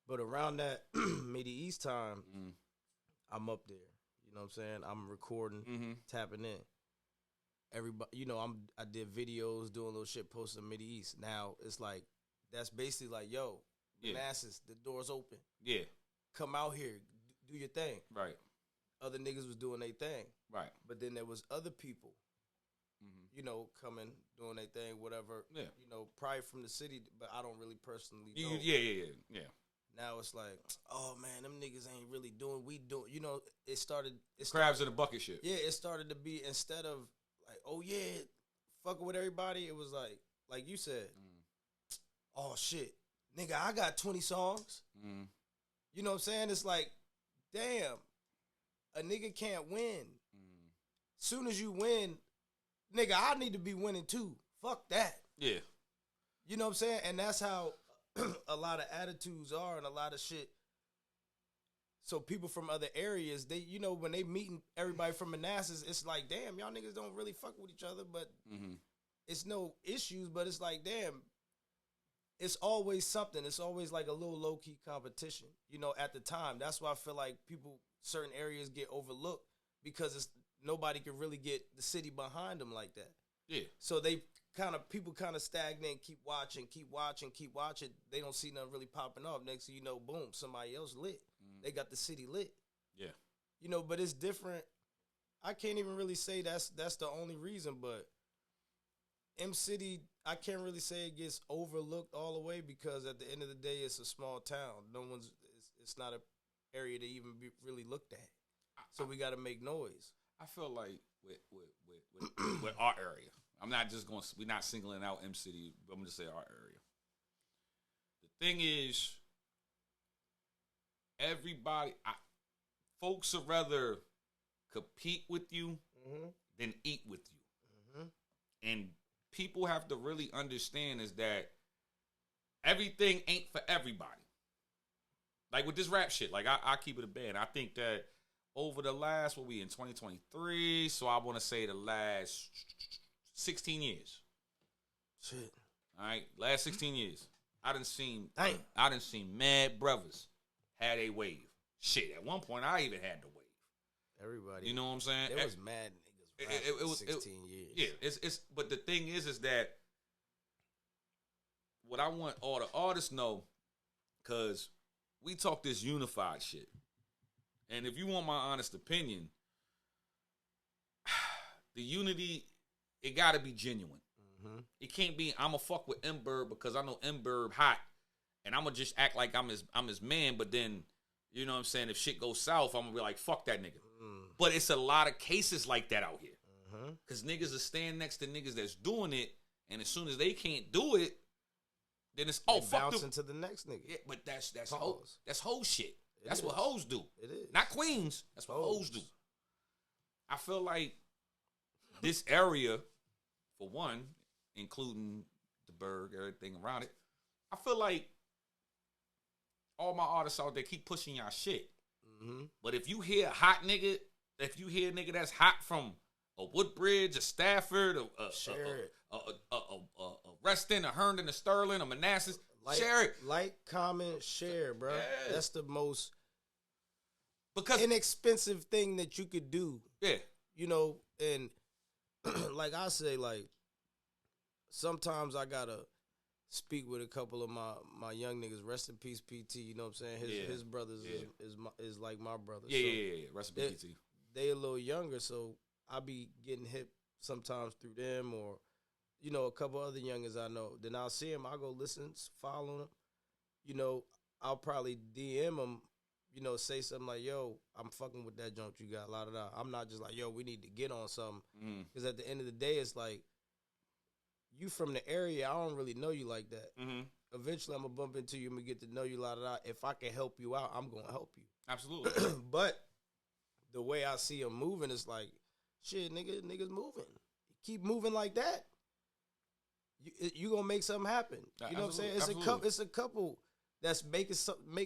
But around that Mid-East time, I'm up there. You know what I'm saying? I'm recording, tapping in. Everybody, I did videos, doing little shit, posting Mid-East. Now it's like, that's basically like, yo, Manassas, the door's open. Yeah. Come out here, do your thing. Right. Other niggas was doing their thing. Right. But then there was other people, coming, doing their thing, whatever. Yeah. Probably from the city, but I don't really personally know. Yeah. Now it's like, oh man, them niggas ain't really doing. We do. It started. Crabs in a bucket shit. Yeah, it started to be, instead of like, oh yeah, fucking with everybody. It was like you said, oh shit, nigga, I got 20 songs. You know what I'm saying? It's like, damn, a nigga can't win. Soon as you win, nigga, I need to be winning too. Fuck that. Yeah. You know what I'm saying? And that's how a lot of attitudes are and a lot of shit. So people from other areas, they, when they meeting everybody from Manassas, it's like, damn, y'all niggas don't really fuck with each other, but it's no issues, but it's like, damn, it's always something. It's always like a little low-key competition, at the time. That's why I feel like certain areas get overlooked, because nobody can really get the city behind them like that. Yeah. So people kind of stagnate, keep watching. They don't see nothing really popping off. Next thing you know, boom, somebody else lit. They got the city lit. Yeah. But it's different. I can't even really say that's the only reason, but M City, I can't really say it gets overlooked all the way, because at the end of the day, it's a small town. It's not an area to even be really looked at. So we got to make noise. I feel like with our area, we're not singling out M City, but I'm going to say our area. The thing is, folks would rather compete with you than eat with you. And people have to really understand is that everything ain't for everybody. Like with this rap shit, like I keep it a band. I think that over the last, what we in 2023, so I want to say the last 16 years. Shit. All right, last 16 years, I done seen mad brothers had a wave. Shit, at one point I even had the wave. Everybody. You know what I'm saying? There was mad niggas. It was 16 years. Yeah, it's but the thing is that what I want all the artists know, because we talk this unified shit. And if you want my honest opinion, the unity, it got to be genuine. It can't be, I'm going to fuck with M-Bird because I know M-Bird hot, and I'm going to just act like I'm his man, but then, you know what I'm saying, if shit goes south, I'm going to be like, fuck that nigga. But it's a lot of cases like that out here. Because niggas are standing next to niggas that's doing it, and as soon as they can't do it, then it's, fuck bouncing to the next nigga. Yeah, but that's hoe shit. That's what hoes do. It is. Not queens. That's what hoes do. I feel like this area, for one, including the Berg, everything around it. I feel like all my artists out there keep pushing y'all shit. Mm-hmm. But if you hear hot nigga, if you hear a nigga that's hot from a Woodbridge, a Stafford, a Reston, a Herndon, a Sterling, a Manassas, share it. Like, comment, share, bro. Yeah. That's the most inexpensive thing that you could do. Yeah. You know, and like I say, like, sometimes I gotta speak with a couple of my young niggas. Rest in peace, PT. You know what I'm saying? His brothers is like my brothers. Yeah, so Rest in peace, PT. They a little younger, so I be getting hit sometimes through them, or you know, a couple other youngers I know. Then I'll see them. I'll go listen, follow them. You know, I'll probably DM them. You know, say something like, "Yo, I'm fucking with that junk you got." I'm not just like, "Yo, we need to get on something," because at the end of the day, it's like, you from the area, I don't really know you like that. Mm-hmm. Eventually, I'm going to bump into you and we get to know you, If I can help you out, I'm going to help you. Absolutely. But the way I see them moving, it's like, shit, niggas moving. Keep moving like that. You going to make something happen. You know what I'm saying? It's a couple that's making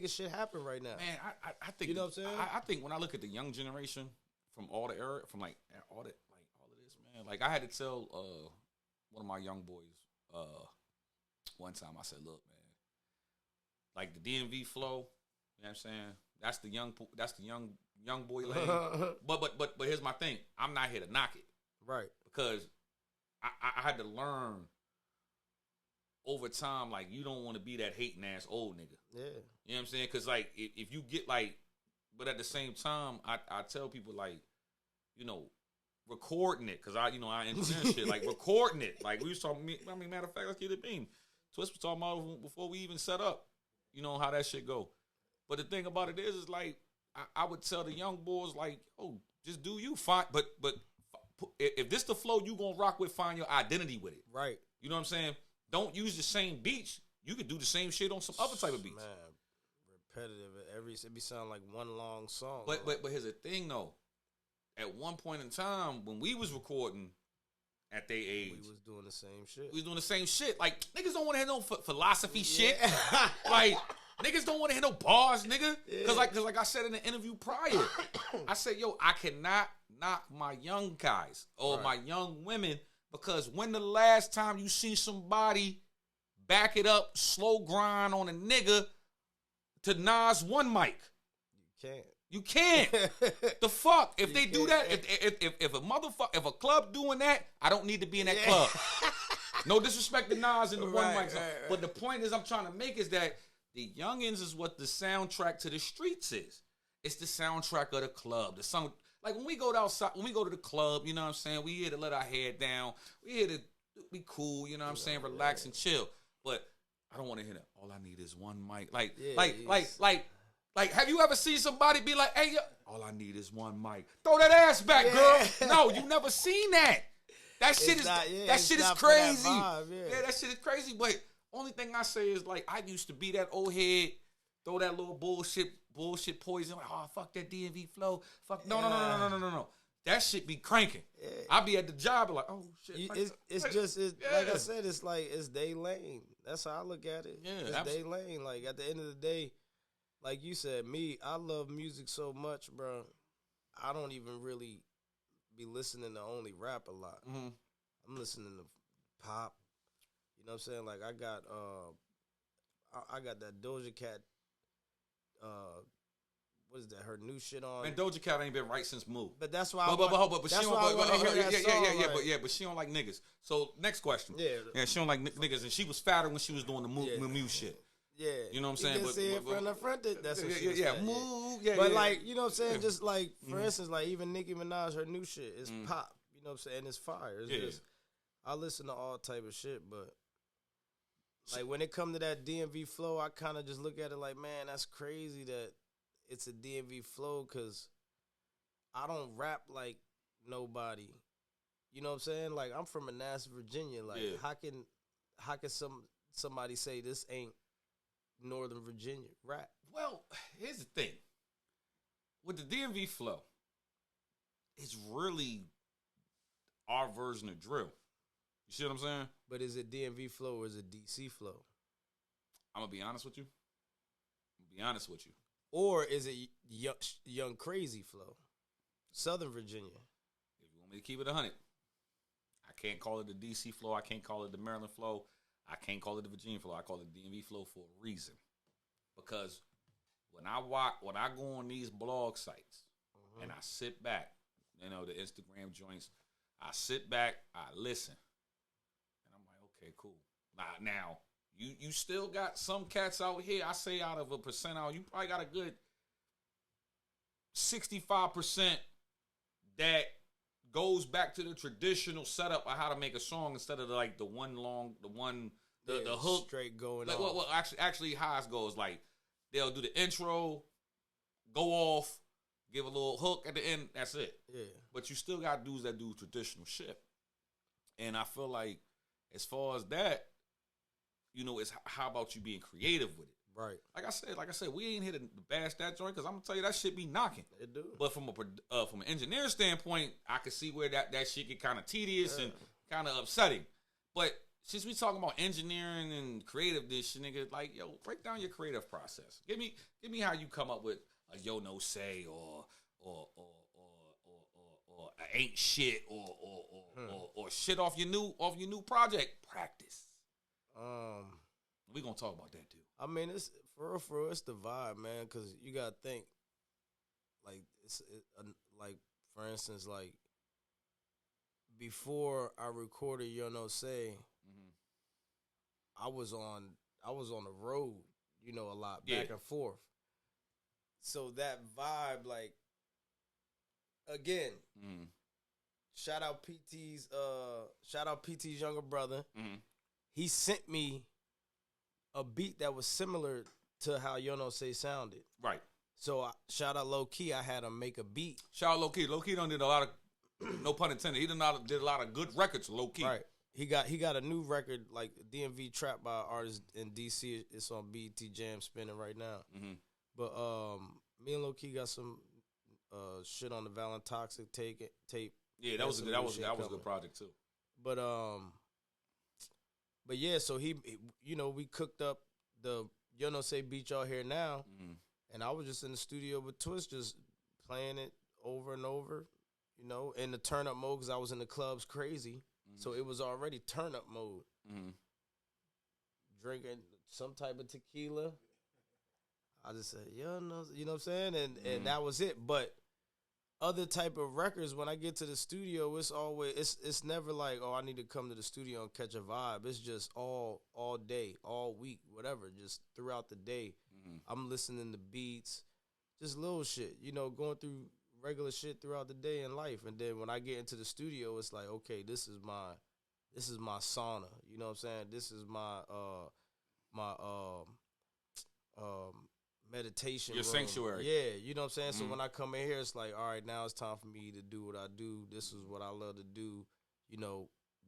shit happen right now. Man, I think, you know what I'm saying? I think when I look at the young generation from all the era, from like all of this, man, like I had to tell one of my young boys, one time I said, look, man, like the DMV flow, you know what I'm saying? That's the young boy lane. but here's my thing. I'm not here to knock it. Right. Because I had to learn over time, like, you don't want to be that hating ass old nigga. Yeah. You know what I'm saying? Because, like, if you get, like, but at the same time, I tell people, like, you know, recording it, because I engineer shit, like recording it. Like we was talking, matter of fact, let's get it beam. Twist was talking about before we even set up, you know, how that shit go. But the thing about it is like, I would tell the young boys, like, oh, just do you, fine. But if this the flow you gonna rock with, find your identity with it. Right. You know what I'm saying? Don't use the same beats. You could do the same shit on some other type of beats. Man, repetitive. It be sounding like one long song. But here's the thing, though. At one point in time, when we was recording at their age, we was doing the same shit. We was doing the same shit. Like, niggas don't want to hear no philosophy shit. Like, niggas don't want to hear no bars, nigga. Yeah. Cause like I said in the interview prior, I said, yo, I cannot knock my young guys or my young women, because when the last time you see somebody back it up, slow grind on a nigga to Nas one mic? You can't. You can't. The fuck? If they do that, if a club doing that, I don't need to be in that club. No disrespect to Nas and the one mic. Right. But the point is I'm trying to make is that the youngins is what the soundtrack to the streets is. It's the soundtrack of the club. The song, like when we go outside, when we go to the club, you know what I'm saying? We here to let our head down. We here to be cool, you know what I'm saying? Relax and chill. But I don't want to hear that. All I need is one mic. Like, have you ever seen somebody be like, hey, yo, all I need is one mic. Throw that ass back, girl. No, you never seen that. That shit is crazy. That shit is crazy. But only thing I say is, like, I used to be that old head, throw that little bullshit poison. Like, oh, fuck that DMV flow. Fuck, no. That shit be cranking. Yeah. I be at the job like, oh, shit. Like I said, it's like, it's they lane. That's how I look at it. Yeah, it's they lane. Like, at the end of the day, like you said, I love music so much, bro. I don't even really be listening to only rap a lot. Mm-hmm. I'm listening to pop. You know what I'm saying? Like I got that Doja Cat. What is that? Her new shit on. Man, Doja Cat ain't been right since Move. But that's why. But she don't like niggas. So next question. Yeah, she don't like niggas, and she was fatter when she was doing the Move shit. Yeah, you know what I'm saying. You can see it from the front. That's what she was move. But like, you know what I'm saying. Just like for instance, like even Nicki Minaj, her new shit is pop. You know what I'm saying. It's fire. It's just I listen to all type of shit, but like when it come to that DMV flow, I kind of just look at it like, man, that's crazy that it's a DMV flow, because I don't rap like nobody. You know what I'm saying? Like I'm from Manassas, Virginia. Like how can somebody say this ain't Northern Virginia rap? Well, here's the thing. With the DMV flow, it's really our version of drill. You see what I'm saying? But is it DMV flow or is it DC flow? I'm gonna be honest with you. Or is it young crazy flow? Southern Virginia. If you want me to keep it 100, I can't call it the DC flow. I can't call it the Maryland flow. I can't call it the Virginia flow. I call it the DMV flow for a reason. Because when I go on these blog sites and I sit back, the Instagram joints, I sit back, I listen, and I'm like, okay, cool. Now you still got some cats out here. I say out of a percentile, you probably got a good 65% that goes back to the traditional setup of how to make a song instead of the hook straight going like, on. Well, actually, how it goes, like they'll do the intro, go off, give a little hook at the end. That's it. Yeah. But you still got dudes that do traditional shit, and I feel like as far as that, it's how about you being creative with it. Right. Like I said, we ain't here to bash that joint because I'm gonna tell you that shit be knocking. It do. But from an engineer standpoint, I can see where that shit get kind of tedious and kind of upsetting. But since we talking about engineering and creative, this shit, nigga, like, yo, break down your creative process. Give me how you come up with a yo no say or ain't shit or shit off your new project. Practice. We gonna talk about that too. I mean, it's for real, it's the vibe, man. Because you gotta think, like like for instance, like before I recorded Yo No Say, I was on the road, a lot back and forth. So that vibe, like, again, shout out PT's younger brother. He sent me a beat that was similar to how Yo No Say sounded. Right. So shout out Low Key, I had him make a beat. Shout out Low Key. Low Key done did a lot of, no pun intended, he did a lot of good records, Low Key. Right. He got a new record, like DMV Trap by artists in DC. It's on BET Jam spinning right now. But me and Low Key got some shit on the Valentoxic tape. Yeah, that was a good project too. But yeah, so he we cooked up the Yo No Say beat y'all hear now, and I was just in the studio with Twist, just playing it over and over, in the turn up mode because I was in the clubs crazy, so it was already turn up mode. Drinking some type of tequila, I just said, Yo No, you know what I'm saying, and that was it. But other type of records, when I get to the studio, it's always it's never like, oh, I need to come to the studio and catch a vibe. It's just all day, all week, whatever, just throughout the day. I'm listening to beats, just little shit, going through regular shit throughout the day in life. And then when I get into the studio, it's like, okay, this is my sauna. You know what I'm saying? This is my meditation your room. Sanctuary. Yeah, you know what I'm saying? So when I come in here, it's like, all right, now it's time for me to do what I do. This is what I love to do,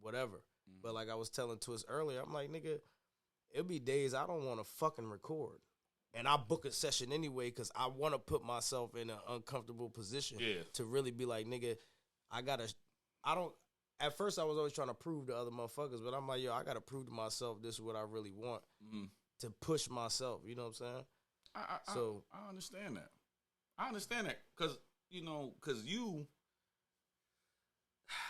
whatever. But like I was telling Twist earlier, I'm like, nigga, it'll be days I don't want to fucking record. And I book a session anyway because I want to put myself in an uncomfortable position to really be like, nigga, at first I was always trying to prove to other motherfuckers, but I'm like, yo, I got to prove to myself this is what I really want to push myself. You know what I'm saying? I understand that. I understand that because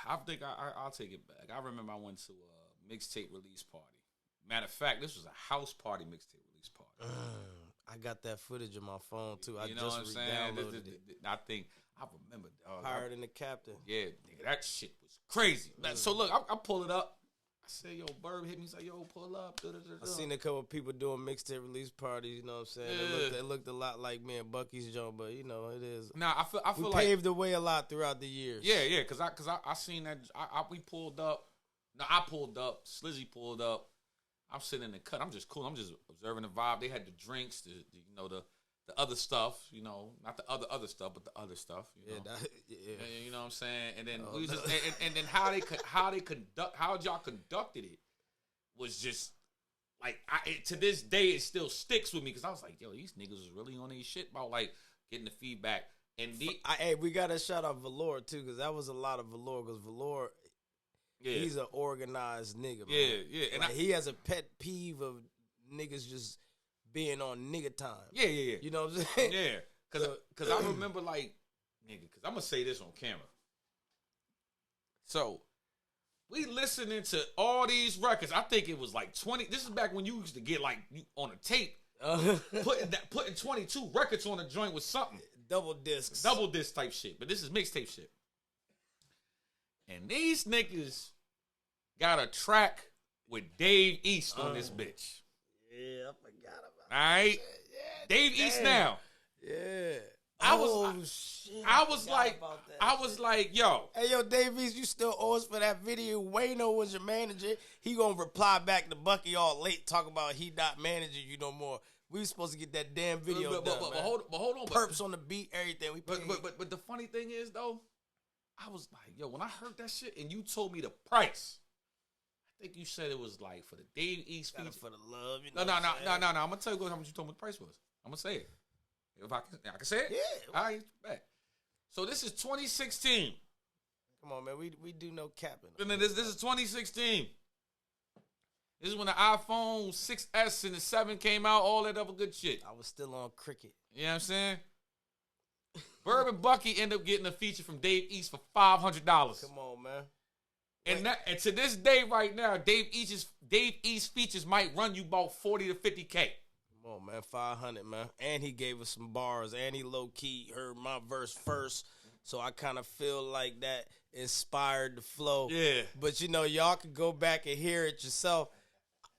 I think I'll take it back. I remember I went to a mixtape release party. Matter of fact, this was a house party mixtape release party. I got that footage on my phone too. You know what I'm saying? I remember. Pirate and the Captain. Yeah, nigga, that shit was crazy. So look, I pull it up. I said, yo, Burb hit me. He's like, yo, pull up. I seen a couple of people doing mixtape release parties. You know what I'm saying? Yeah. It looked a lot like me and Bucky's joint, but it is. Nah, I feel we like paved the way a lot throughout the years. Yeah, because I seen that. We pulled up. No, I pulled up. Slizzy pulled up. I'm sitting in the cut. I'm just cool. I'm just observing the vibe. They had the drinks, the other stuff, not the other stuff, but the other stuff. You know? You know what I'm saying? And then we just and then how y'all conducted it was just like to this day it still sticks with me because I was like, yo, these niggas was really on these shit about like getting the feedback. And we gotta shout out Velour too because that was a lot of Velour because Velour Yeah. He's an organized nigga, man. Yeah. And like, he has a pet peeve of niggas just being on nigga time. Yeah. You know what I'm saying? Yeah. Cause I remember like, nigga, cause I'm gonna say this on camera. So we listening to all these records. I think it was like 20. This is back when you used to get like on a tape, putting 22 records on a joint with something. Double disc type shit. But this is mixtape shit. And these niggas got a track with Dave East on this bitch. Yeah, I forgot about that. All right? Yeah, Dave East now. Yeah. I was like, yo. Hey, yo, Dave East, you still owe us for that video. Wayno was your manager. He gonna reply back to Bucky all late talking about he not managing you no more. We was supposed to get that damn video done, but hold on. Perps on the beat, everything. But the funny thing is, though, I was like, yo, when I heard that shit and you told me the price, I think you said it was like for the Dave East feature. For the love, you No. know I'm gonna tell you how much you told me the price was. I'm gonna say it. If I can say it? Yeah. All right, bet. So this is 2016. Come on, man. We do no capping. And then this is 2016. This is when the iPhone 6S and the 7 came out, all that other good shit. I was still on Cricket. You know what I'm saying? Bourbon Bucky ended up getting a feature from Dave East for $500. Come on, man. And to this day right now, Dave East features might run you about 40 to 50K. Come on, man. 500, man. And he gave us some bars, and he low-key heard my verse first, so I kind of feel like that inspired the flow. Yeah. But, you know, y'all can go back and hear it yourself.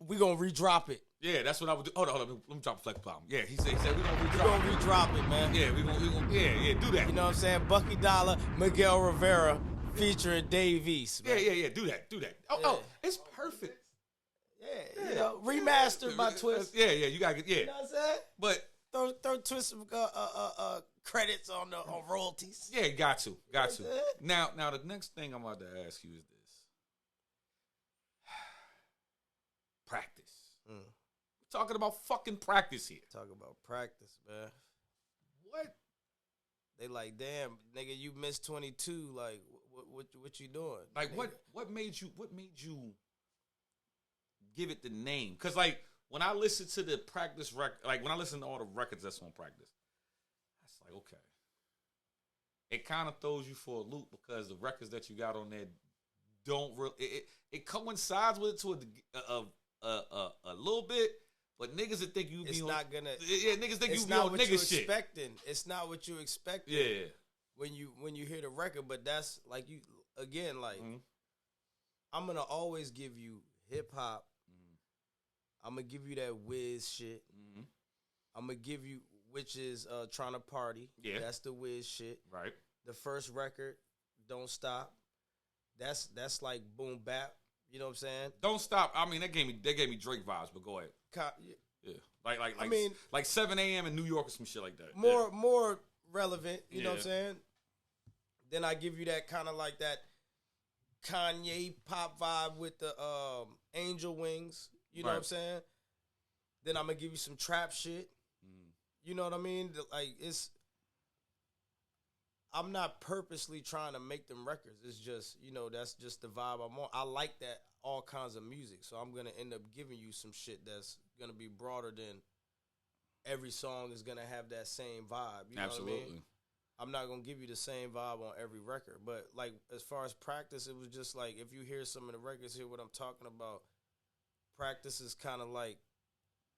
We gonna redrop it. Yeah, that's what I would do. Hold on. Let me drop a flex problem. Yeah, he said we gonna redrop it. We gonna redrop it, man. Yeah, we gonna do that. You know what I'm saying? Bucky Dollar, Miguel Rivera, featuring Dave East. Man. Yeah. Do that. Oh, it's perfect. Yeah, you know, remastered by Twist. Yeah, you gotta get, You know what I'm saying? But throw Twist some credits on royalties. yeah, got to. Now the next thing I'm about to ask you is this. Practice. We're talking about fucking practice here. Talk about practice, man. What? They like, damn, nigga, you missed 22. Like, what you doing? Like, nigga? what made you give it the name? Because like when I listen to the practice record, like when I listen to all the records that's on practice, that's like, okay. It kind of throws you for a loop because the records that you got on there don't really. It coincides with it to a little bit, but niggas that think you be it's on, not gonna. Yeah, niggas think it's you be not on what nigga you shit. expecting. It's not what you expecting. Yeah. When you hear the record, but that's like you again. Like I'm gonna always give you hip hop. I'm gonna give you that whiz shit. I'm gonna give you, which is Trying to Party. Yeah, that's the whiz shit. Right. The first record, Don't Stop. That's like boom bap. You know what I'm saying? Don't Stop. I mean, that gave me Drake vibes. But go ahead. Yeah. Like 7 a.m. in New York or some shit like that. More relevant. You know what I'm saying? Then I give you that kind of like that Kanye pop vibe with the Angel Wings. You know what I'm saying? Then I'm gonna give you some trap shit. You know what I mean? Like I'm not purposely trying to make them records. It's just, you know, that's just the vibe I'm on. I like that all kinds of music. So I'm gonna end up giving you some shit that's gonna be broader than every song is gonna have that same vibe. You know what I mean? I'm not gonna give you the same vibe on every record. But like as far as practice, it was just like if you hear some of the records, hear what I'm talking about. Practice is kind of like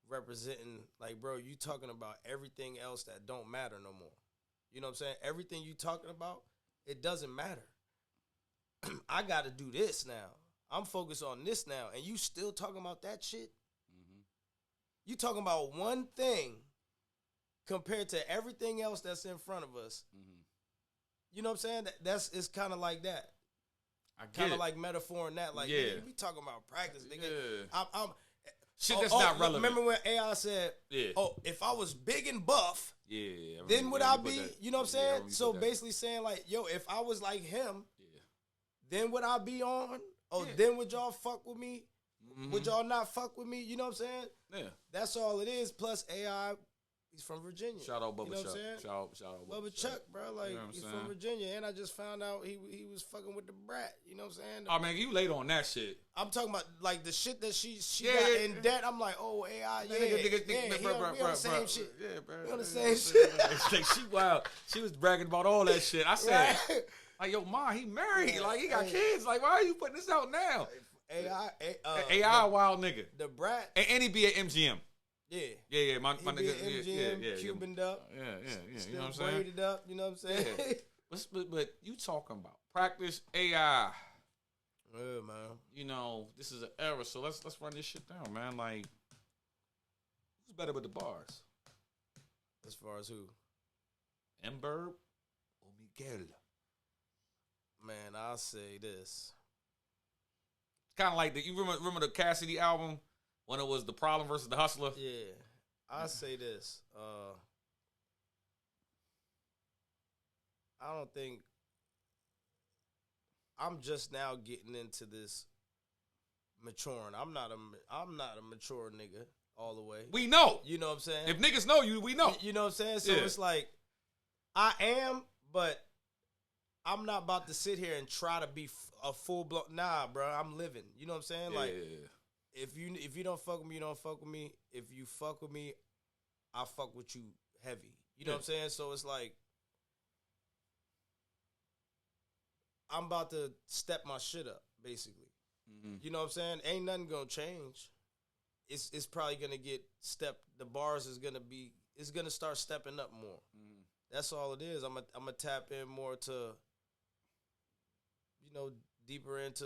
representing, like, bro, you talking about everything else that don't matter no more. You know what I'm saying? Everything you talking about, it doesn't matter. I got to do this now. I'm focused on this now. And you still talking about that shit? You talking about one thing compared to everything else that's in front of us. You know what I'm saying? It's kind of like that. Kind of like metaphor in that. Like, nigga, you be talking about practice, nigga. I'm shit that's not relevant. Remember when AI said, oh, if I was big and buff, then would I be, you know what I'm saying? So basically saying like, yo, if I was like him, then would I be on? Oh, then would y'all fuck with me? Would y'all not fuck with me? You know what I'm saying? Yeah. That's all it is. Plus AI He's from Virginia. Shout out Bubba you know Chuck. Shout out Bubba Chuck, bro. Like, he's from Virginia. And I just found out he was fucking with the brat. You know what I'm saying? Oh, man, you late on that shit. I'm talking about, like, the shit that she got in debt. I'm like, oh, AI, we on the same shit. Yeah, bro. We on the same shit. Like, she wild. She was bragging about all that shit. I said, like, yo, Ma, he married. Like, he got kids. Like, why are you putting this out now? AI wild nigga. The brat. And he be at MGM. Yeah. My nigga. MGM, Cubaned up. Yeah. You know what I'm saying? Braided up. You know what I'm saying? Yeah. But you talking about practice AI. Yeah, man. You know, this is an era, so let's run this shit down, man. Like, who's better with the bars? As far as who? Ember or Miguel? Man, I'll say this. Kind of like you remember the Cassidy album when it was The Problem versus The Hustler? Yeah. I'll say this. I don't think I'm just now getting into this maturing. I'm not a mature nigga all the way. We know. You know what I'm saying? If niggas know you, we know. You know what I'm saying? So it's like I am, but I'm not about to sit here and try to be a full blown. Nah, bro, I'm living. You know what I'm saying? Like, if you don't fuck with me, you don't fuck with me. If you fuck with me, I fuck with you heavy. You know what I'm saying? So it's like I'm about to step my shit up, basically. Mm-hmm. You know what I'm saying? Ain't nothing gonna change. It's probably gonna get the bars is gonna be. It's gonna start stepping up more. Mm-hmm. That's all it is. I'm gonna tap in more to, you know, deeper into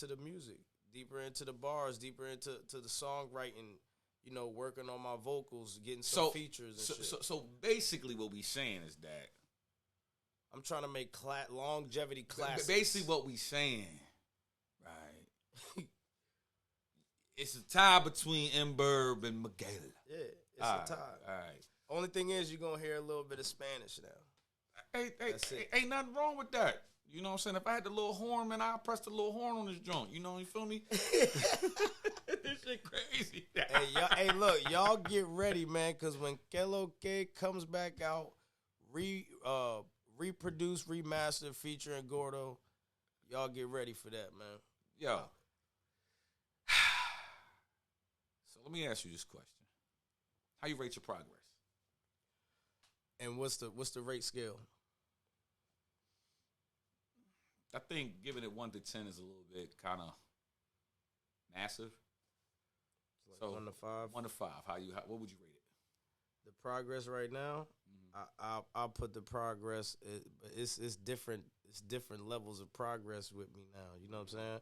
the music, deeper into the bars, deeper into the songwriting. You know, working on my vocals, getting some features and shit. So basically, what we saying is that I'm trying to make longevity classics. Basically, what we saying, right? It's a tie between Ember and Miguel. Yeah, it's a tie. All right. Only thing is, you're gonna hear a little bit of Spanish now. Ain't nothing wrong with that. You know what I'm saying? If I had the little horn, man, I'd press the little horn on this joint. You know, you feel me? This shit crazy. Hey, look, y'all get ready, man, because when Kelo K comes back out, reproduced, remastered, featuring Gordo, y'all get ready for that, man. Yo. So let me ask you this question. How you rate your progress? And what's the rate scale? I think giving it 1 to 10 is a little bit kind of massive. Like so 1 to 5. 1 to 5. What would you rate it? The progress right now, I'll put the progress. It's different. It's different levels of progress with me now. You know what I'm saying?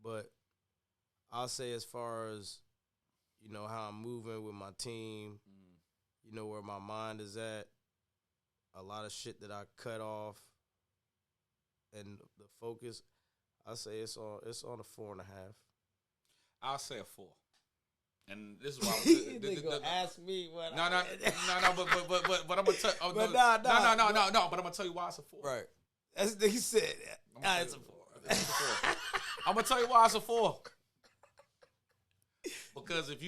But I'll say as far as, you know, how I'm moving with my team, you know, where my mind is at, a lot of shit that I cut off, and the focus, I say it's on a 4.5. I'll say a 4. And this is why they gonna ask me what. No, but I'm gonna tell. Oh, but no. But I'm gonna tell you why it's a 4. Right. That's what he said. It's a 4. I'm gonna tell you why it's a 4. Because if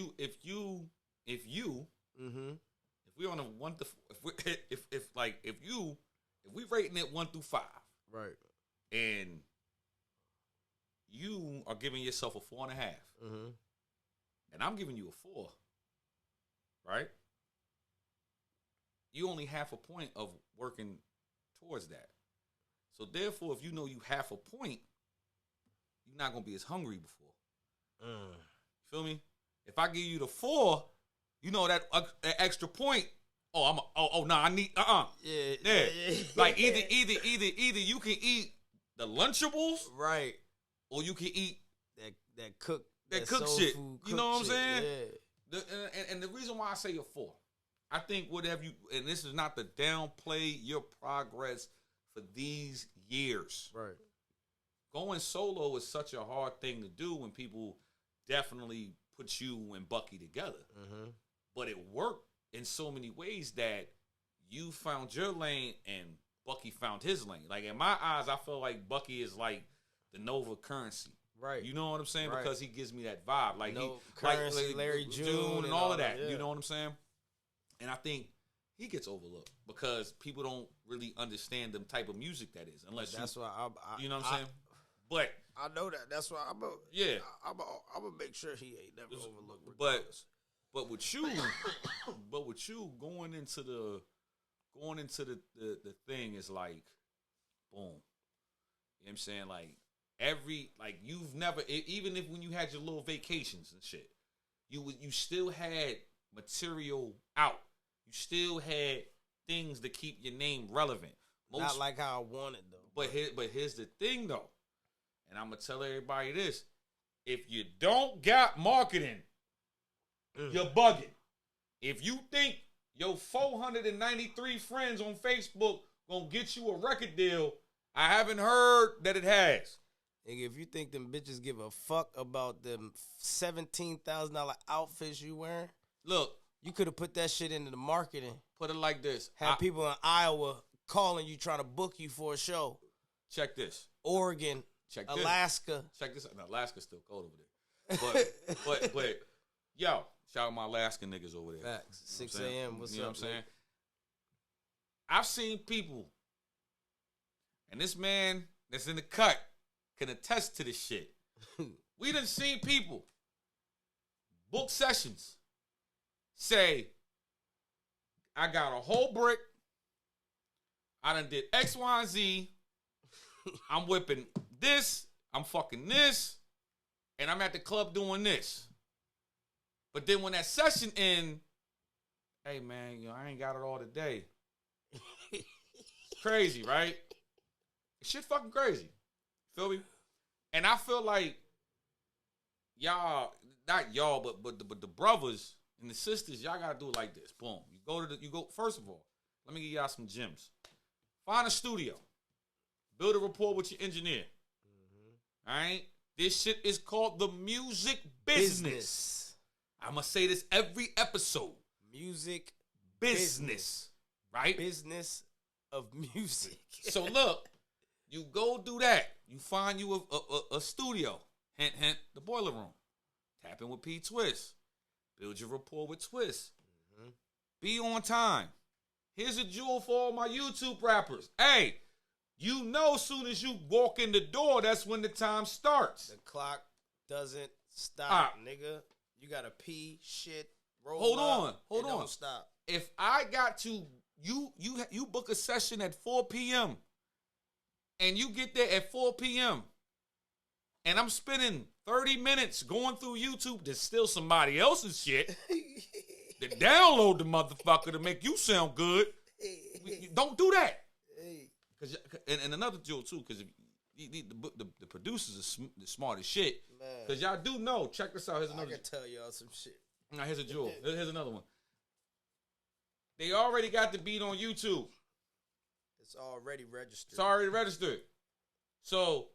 we on a 1 to if we rating it 1 through 5, right, and you are giving yourself a 4.5, and I'm giving you a 4, right? You only half a point of working towards that. So therefore, if you know you half a point, you're not gonna be as hungry before. Feel me? If I give you the 4, you know that extra point. I need Yeah. Like either you can eat the Lunchables, right, or you can eat that cook shit. You know what I'm saying? Yeah. And the reason why I say a 4, I think and this is not to downplay your progress for these years. Right. Going solo is such a hard thing to do when people definitely put you and Bucky together. But it worked in so many ways that you found your lane and Bucky found his lane. Like, in my eyes, I feel like Bucky is like the Nova Currency. Right. You know what I'm saying? Right. Because he gives me that vibe. Like, Currency, like Larry June and all of that. Yeah. You know what I'm saying? And I think he gets overlooked because people don't really understand the type of music that is. Unless that's why you know what I'm saying? But I know that. That's why I'm gonna make sure he ain't never overlooked. Regardless. But with you, going into the thing is like, boom. You know what I'm saying? Like you've never, even if when you had your little vacations and shit, you still had material out. You still had things to keep your name relevant. Not like how I wanted though. But here's the thing though, and I'm gonna tell everybody this: if you don't got marketing, you're bugging. If you think your 493 friends on Facebook gonna get you a record deal, I haven't heard that it has. Nigga, if you think them bitches give a fuck about them $17,000 outfits you wearing, look, you could have put that shit into the marketing. Put it like this: have people in Iowa calling you trying to book you for a show. Check this: Oregon, Alaska. Check this. No, Alaska's still cold over there. But yo, shout out my Alaska niggas over there. Facts. 6 a.m. What's up? You know what I'm saying? I've seen people, and this man that's in the cut can attest to this shit. We done seen people book sessions. Say, I got a whole brick. I done did X, Y, and Z. I'm whipping this. I'm fucking this. And I'm at the club doing this. But then when that session end, hey, man, I ain't got it all today. It's crazy, right? Shit fucking crazy. Feel me? And I feel like y'all, not y'all, but the brothers and the sisters, y'all gotta do it like this. Boom. You go. First of all, let me give y'all some gems. Find a studio. Build a rapport with your engineer. Mm-hmm. All right? This shit is called the music business. I'm gonna say this every episode. Music business. Right? Business of music. So look, you go do that. You find you a studio. Hint, hint, the Boiler Room. Tap in with P Twist. Build your rapport with Twist. Mm-hmm. Be on time. Here's a jewel for all my YouTube rappers. Hey, you know as soon as you walk in the door, that's when the time starts. The clock doesn't stop, nigga. You gotta pee, shit, roll Hold up, on. Don't stop. If I got to, you book a session at 4 p.m. and you get there at 4 p.m. and I'm spending 30 minutes going through YouTube to steal somebody else's shit, to download the motherfucker to make you sound good, don't do that. Cause, and another jewel too, because the producers are the smart as shit. Because y'all do know, check this out. Here's another. I can tell y'all some shit. Now here's a jewel. Here's another one. They already got the beat on YouTube. It's already registered. So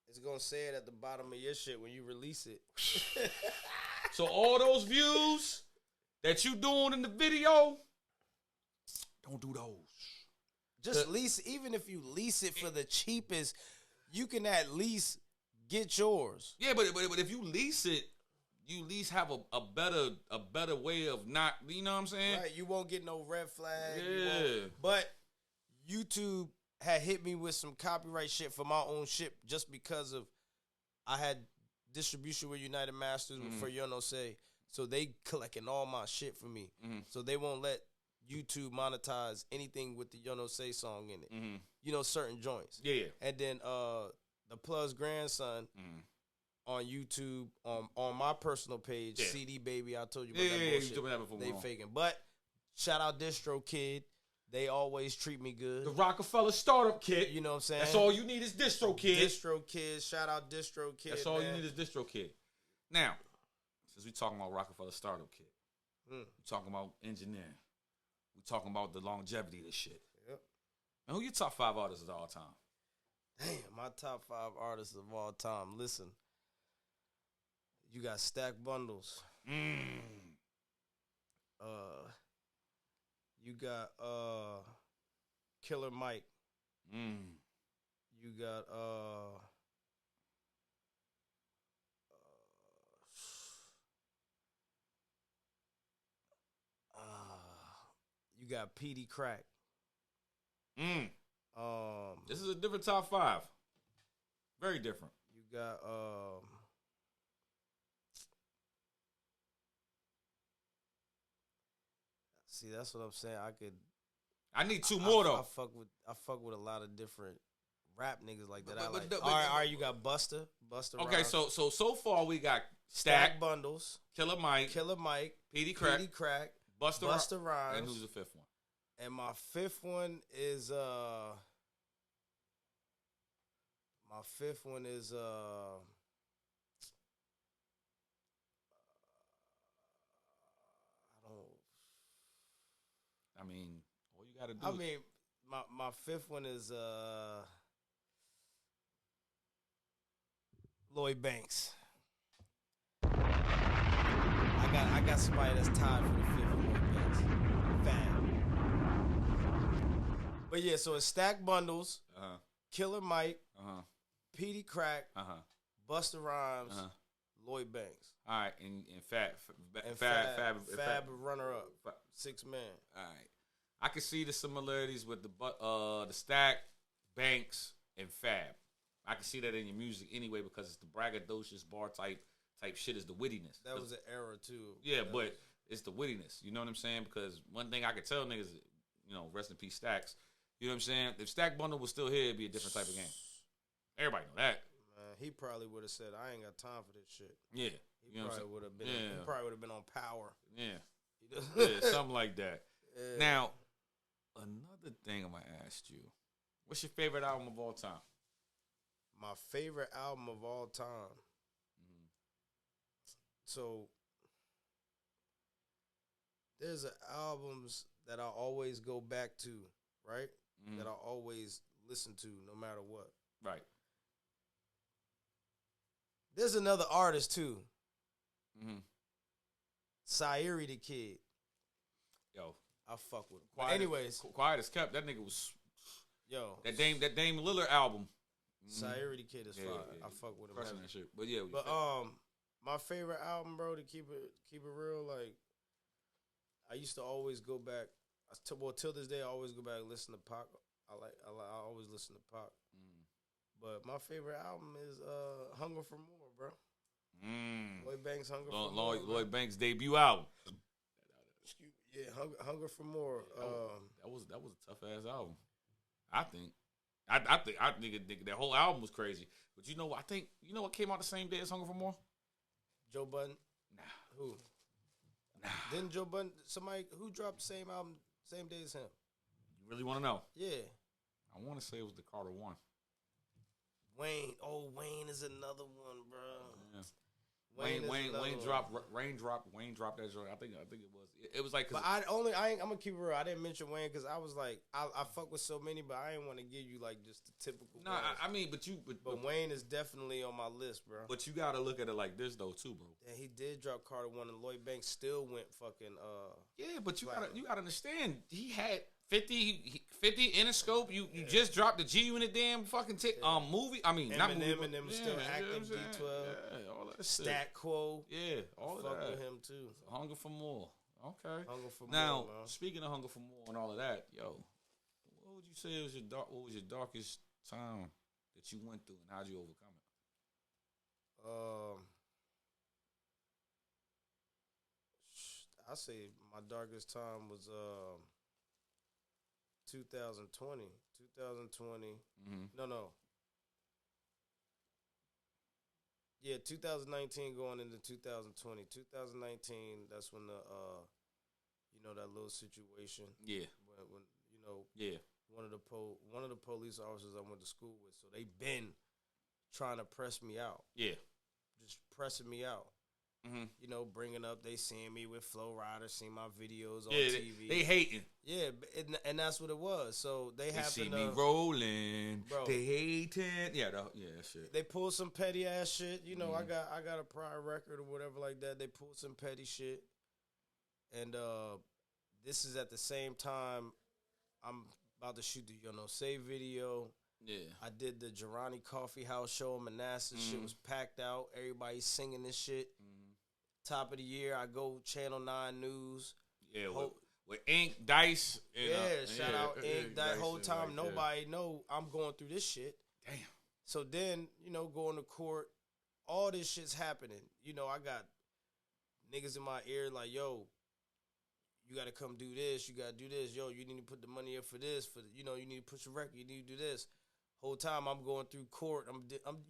it's gonna say it at the bottom of your shit when you release it. So all those views that you doing in the video, don't do those. Just lease, even if you lease it for the cheapest, you can at least get yours. Yeah, but if you lease it, you at least have a better way of not, you know what I'm saying? Right, you won't get no red flag. Yeah. But YouTube had hit me with some copyright shit for my own shit just because of I had distribution with United Masters for You Know Say. So they collecting all my shit for me. Mm-hmm. So they won't let YouTube monetize anything with the You Know Say song in it. Mm-hmm. You know, certain joints. Yeah. And then the Plus grandson on YouTube, on my personal page, CD Baby, I told you about that bullshit. You that before they faking. But shout out Distro Kid. They always treat me good. The Rockefeller Startup Kit. You know what I'm saying? That's all you need is Distro Kid. Distro Kid. Shout out Distro Kid. That's all you need is Distro Kid. Now, since we talking about Rockefeller Startup Kit, we talking about engineering. We talking about the longevity of this shit. Yep. And who your top 5 artists of all time? Damn, my top 5 artists of all time. Listen, you got Stack Bundles. You got Killer Mike. You got You got PD Crack. This is a different top 5. Very different. You got see, that's what I'm saying. I need 2 more though. I fuck with a lot of different rap niggas like that. But, all right, you got Busta. Okay, Rhymes. so far we got Stack Bundles, Killer Mike, PD Crack, Busta Rhymes, and who's the 5th one? And my 5th one is I mean, all you gotta do. I mean, my 5th one is Lloyd Banks. I got somebody that's tied for the 5th one, Lloyd Banks. Fab. But yeah, so it's Stack Bundles, Killer Mike, PD Crack, Busta Rhymes, Lloyd Banks. All right, and Fab runner up, 6 man. All right, I can see the similarities with the Stack, Banks, and Fab. I can see that in your music anyway because it's the braggadocious bar type shit is the wittiness. That was an era too. Yeah, but it's the wittiness. You know what I'm saying? Because one thing I could tell niggas, you know, rest in peace Stacks. You know what I'm saying? If Stack Bundle was still here, it'd be a different type of game. Everybody know that. Man, he probably would have said, "I ain't got time for this shit." Yeah, he probably would have been. He probably would have been on Power. Yeah, yeah, something like that. Yeah. Now, another thing I'm gonna ask you: what's your favorite album of all time? My favorite album of all time. So there's albums that I always go back to, right? That I always listen to, no matter what. Right. There's another artist too. Sairi the Kid. Yo, I fuck with him. Anyways, Quiet as Kept. That nigga was. Yo, that Dame Lillard album. Sairi the Kid is fire. Yeah. I fuck with him. Crushing that shit. But yeah, my favorite album, bro, to keep it real, like I used to always go back. Till this day, I always go back and listen to Pac. I always listen to Pac. But my favorite album is Hunger for More, bro. Lloyd Banks' Hunger for More. Lloyd Banks' debut album. Excuse me. Yeah, Hunger for More. That was a tough ass album. I think. I think that whole album was crazy. But you know what came out the same day as Hunger for More? Joe Budden? Nah. Who? Nah. Didn't Joe Budden, somebody who dropped the same album same day as him? You really want to know? Yeah. I want to say it was the Carter One. Wayne. Oh, Wayne is another one, bro. Yeah. Wayne dropped that joint. I think it was. It was like. But I'm gonna keep it real. I didn't mention Wayne because I was like, I fuck with so many, but I didn't want to give you like just the typical. No, I mean, but Wayne is definitely on my list, bro. But you gotta look at it like this though, too, bro. Yeah, he did drop Carter One, and Lloyd Banks still went fucking. Yeah, but you gotta understand. He had 50 Interscope. You just dropped the G Unit damn fucking movie. I mean, not movie. And them still active. D12. Yeah, all that shit. Stat Quo. Yeah, all of that. Fuck with him too. Hunger for More. Okay. Hunger for now, More. Now, speaking of Hunger for More and all of that, yo, what would you say was what was your darkest time that you went through, and how'd you overcome it? I say my darkest time was 2020. 2020. No. Yeah, 2019 going into 2020. 2019, that's when the that little situation. Yeah. When yeah. One of the police officers I went to school with, so they been trying to press me out. Yeah. Just pressing me out. Bringing up, they seeing me with Flo Rida, seeing my videos on TV. They hating. Yeah, and that's what it was. So they see me rolling. Bro. They hating. Yeah, shit. They pulled some petty ass shit. I got a prior record or whatever like that. They pulled some petty shit, and this is at the same time I'm about to shoot the Save video. Yeah, I did the Girani Coffee House show in Manassas. Shit was packed out. Everybody singing this shit. Top of the year, I go Channel 9 News. Yeah, with Ink, Dice. Shout out Ink. That whole time, nobody know I'm going through this shit. Damn. So then, going to court, all this shit's happening. I got niggas in my ear like, yo, you got to come do this. You got to do this. Yo, you need to put the money up for this. You need to push a record. You need to do this. Whole time I'm going through court. I'm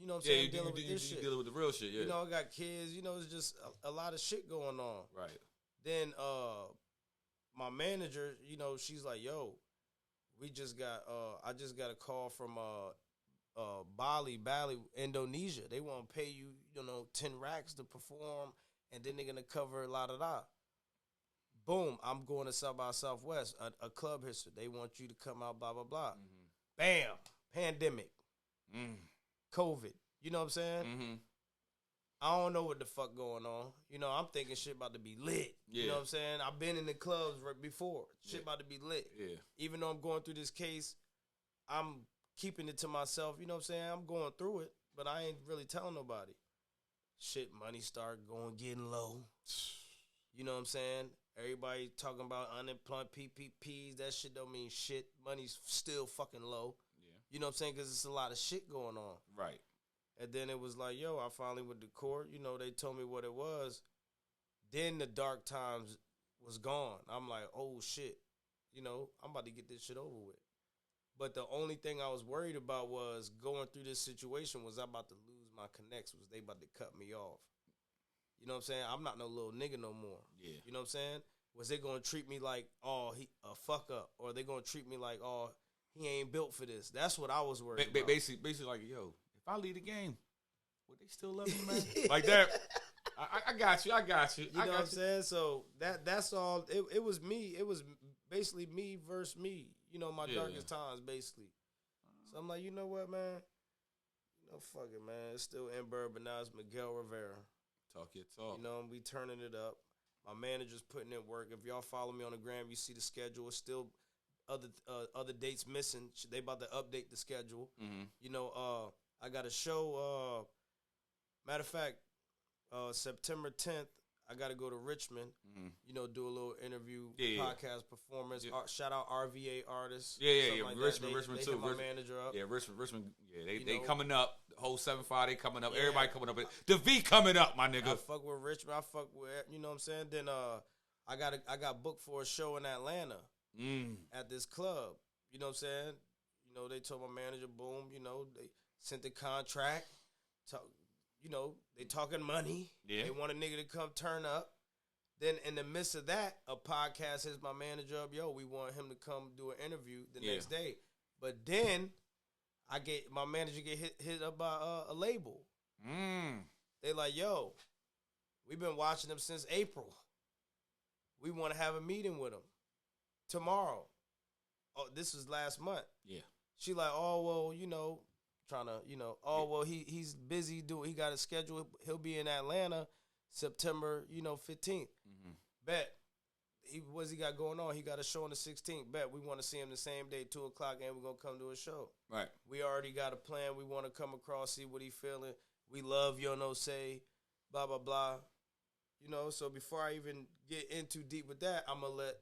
what I'm saying? Dealing with this shit. Dealing with the real shit, yeah. I got kids. It's just a lot of shit going on. Right. Then my manager, she's like, yo, I just got a call from Bali, Indonesia. They want to pay you, 10 racks to perform, and then they're going to cover la-da-da. Boom, I'm going to South by Southwest, a club history. They want you to come out, blah, blah, blah. Mm-hmm. Bam, pandemic, COVID. You know what I'm saying? Mm-hmm. I don't know what the fuck going on. I'm thinking shit about to be lit. Yeah. You know what I'm saying? I've been in the clubs before. Shit about to be lit. Yeah. Even though I'm going through this case, I'm keeping it to myself. You know what I'm saying? I'm going through it, but I ain't really telling nobody. Shit, money start getting low. You know what I'm saying? Everybody talking about unemployment, PPPs. That shit don't mean shit. Money's still fucking low. Yeah. You know what I'm saying? Because it's a lot of shit going on. Right. And then it was like, yo, I finally went to court. They told me what it was. Then the dark times was gone. I'm like, oh, shit. I'm about to get this shit over with. But the only thing I was worried about was going through this situation was I'm about to lose my connects. Was they about to cut me off? You know what I'm saying? I'm not no little nigga no more. Yeah. You know what I'm saying? Was they going to treat me like, oh, he a fuck up? Or are they going to treat me like, oh, he ain't built for this? That's what I was worried about. Basically like, yo, if I leave the game, would they still love me, man? Like that. I got you. You know what I'm saying? So that's all. It was me. It was basically me versus me. My darkest times, basically. So I'm like, you know what, man? Fuck it, man. It's still in but now it's Miguel Rivera. Talk your talk. We turning it up. My manager's putting in work. If y'all follow me on the gram, you see the schedule. It's still other dates missing. They about to update the schedule. Mm-hmm. I got a show. Matter of fact, September 10th, I got to go to Richmond. Mm-hmm. Do a little interview, podcast performance. Yeah. Shout out RVA artists. Yeah. Like Richmond they too. My manager up. Yeah, Richmond. Yeah, they coming up. The whole 7-5, they coming up. Yeah. Everybody coming up. The V coming up, my nigga. I fuck with Richmond. I fuck with, you know what I'm saying? Then I got booked for a show in Atlanta at this club. You know what I'm saying? They told my manager, boom. They sent the contract. They talking money. Yeah. They want a nigga to come turn up. Then in the midst of that, a podcast hits my manager up. Yo, we want him to come do an interview the next day. But then my manager get hit up by a label. They like, yo, we've been watching him since April. We want to have a meeting with him tomorrow. Oh, this was last month. Yeah. She like, oh, well, trying to, well, he's busy he got a schedule. He'll be in Atlanta September, 15th. Mm-hmm. Bet. What's he got going on? He got a show on the 16th. Bet we want to see him the same day, 2:00, and we're going to come to a show. Right. We already got a plan. We want to come across, see what he feeling. We love say, blah, blah, blah. So before I even get in too deep with that, I'm going to let,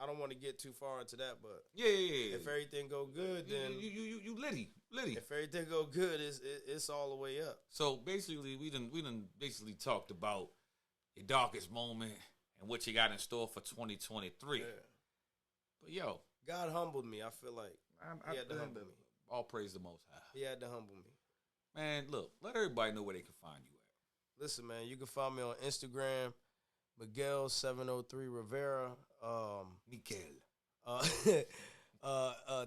I don't want to get too far into that, but yeah. If everything go good, then you litty. If everything go good, it's all the way up. So basically, we done basically talked about your darkest moment and what you got in store for 2023. Yeah. But yo, God humbled me. I feel like he had to humble me. All praise the Most High. He had to humble me. Man, look, let everybody know where they can find you at. Listen, man, you can find me on Instagram, Miguel703Rivera. Miguel.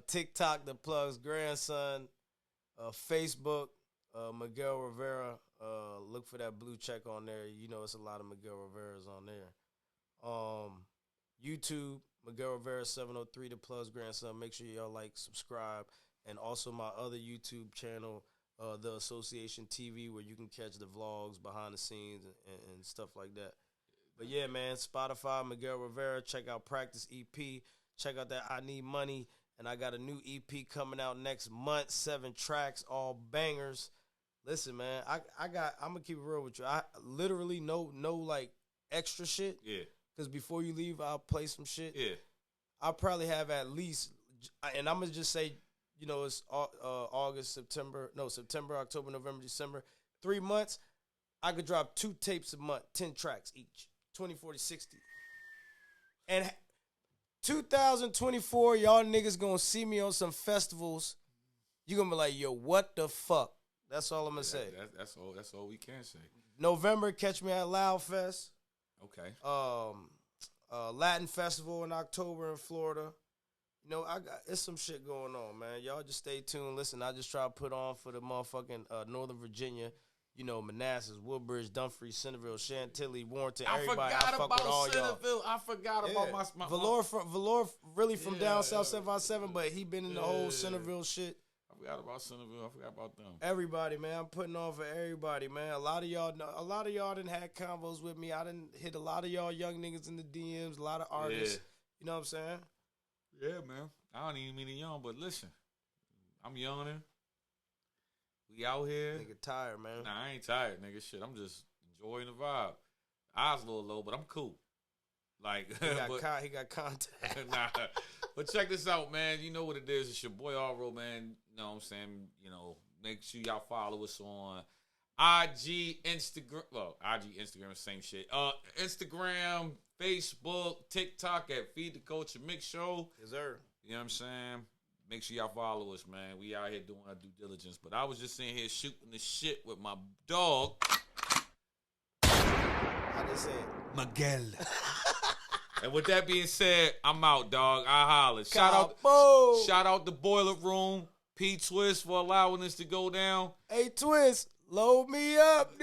TikTok, The Plug's grandson. Facebook, Miguel Rivera. Look for that blue check on there. It's a lot of Miguel Riveras on there. YouTube, Miguel Rivera 703, The Plug's grandson. Make sure y'all subscribe, and also my other YouTube channel, The Association TV, where you can catch the vlogs, behind the scenes, and stuff like that. But yeah, man, Spotify, Miguel Rivera. Check out Practice EP. Check out that I Need Money. And I got a new EP coming out next month. 7 tracks, all bangers. Listen, man, I'm gonna keep it real with you. I literally no extra shit. Yeah. because before you leave, I'll play some shit. Yeah. I'll probably have at least, and I'm going to just say, you know, it's September, October, November, December. 3 months, I could drop 2 tapes a month, 10 tracks each, 20, 40, 60. And 2024, y'all niggas gonna see me on some festivals. You gonna be like, yo, what the fuck? That's all I'm gonna say. That's all we can say. November, catch me at Loud Fest. Okay. Latin Festival in October in Florida. You know, it's some shit going on, man. Y'all just stay tuned. Listen, I just try to put on for the motherfucking Northern Virginia. You know, Manassas, Woodbridge, Dumfries, Centerville, Chantilly, Warrenton, everybody. I fuck with all y'all. I forgot about my Valor really from down south 757, but he been in the whole Centerville shit. I forgot about Centerville. I forgot about them. Everybody, man. I'm putting on for everybody, man. A lot of y'all done had convos with me. I done hit a lot of y'all young niggas in the DMs, a lot of artists. Yeah. You know what I'm saying? Yeah, man. I don't even mean it young, but listen, I'm yawning. We out here. Nigga tired, man. Nah, I ain't tired, nigga. Shit, I'm just enjoying the vibe. Eyes a little low, but I'm cool. Like he got contact. Nah. But check this out, man. You know what it is. It's your boy R.O., man. You know what I'm saying? You know, make sure y'all follow us on IG, Instagram. Well, IG, Instagram, same shit. Instagram, Facebook, TikTok at FeedTheCulturemixshow. Yes, sir. You know what I'm saying? Make sure y'all follow us, man. We out here doing our due diligence. But I was just sitting here shooting the shit with my dog. I just said Miguel. And with that being said, I'm out, dog. I holler. Shout out the Boiler Room. P Twist for allowing us to go down. Hey, Twist, load me up.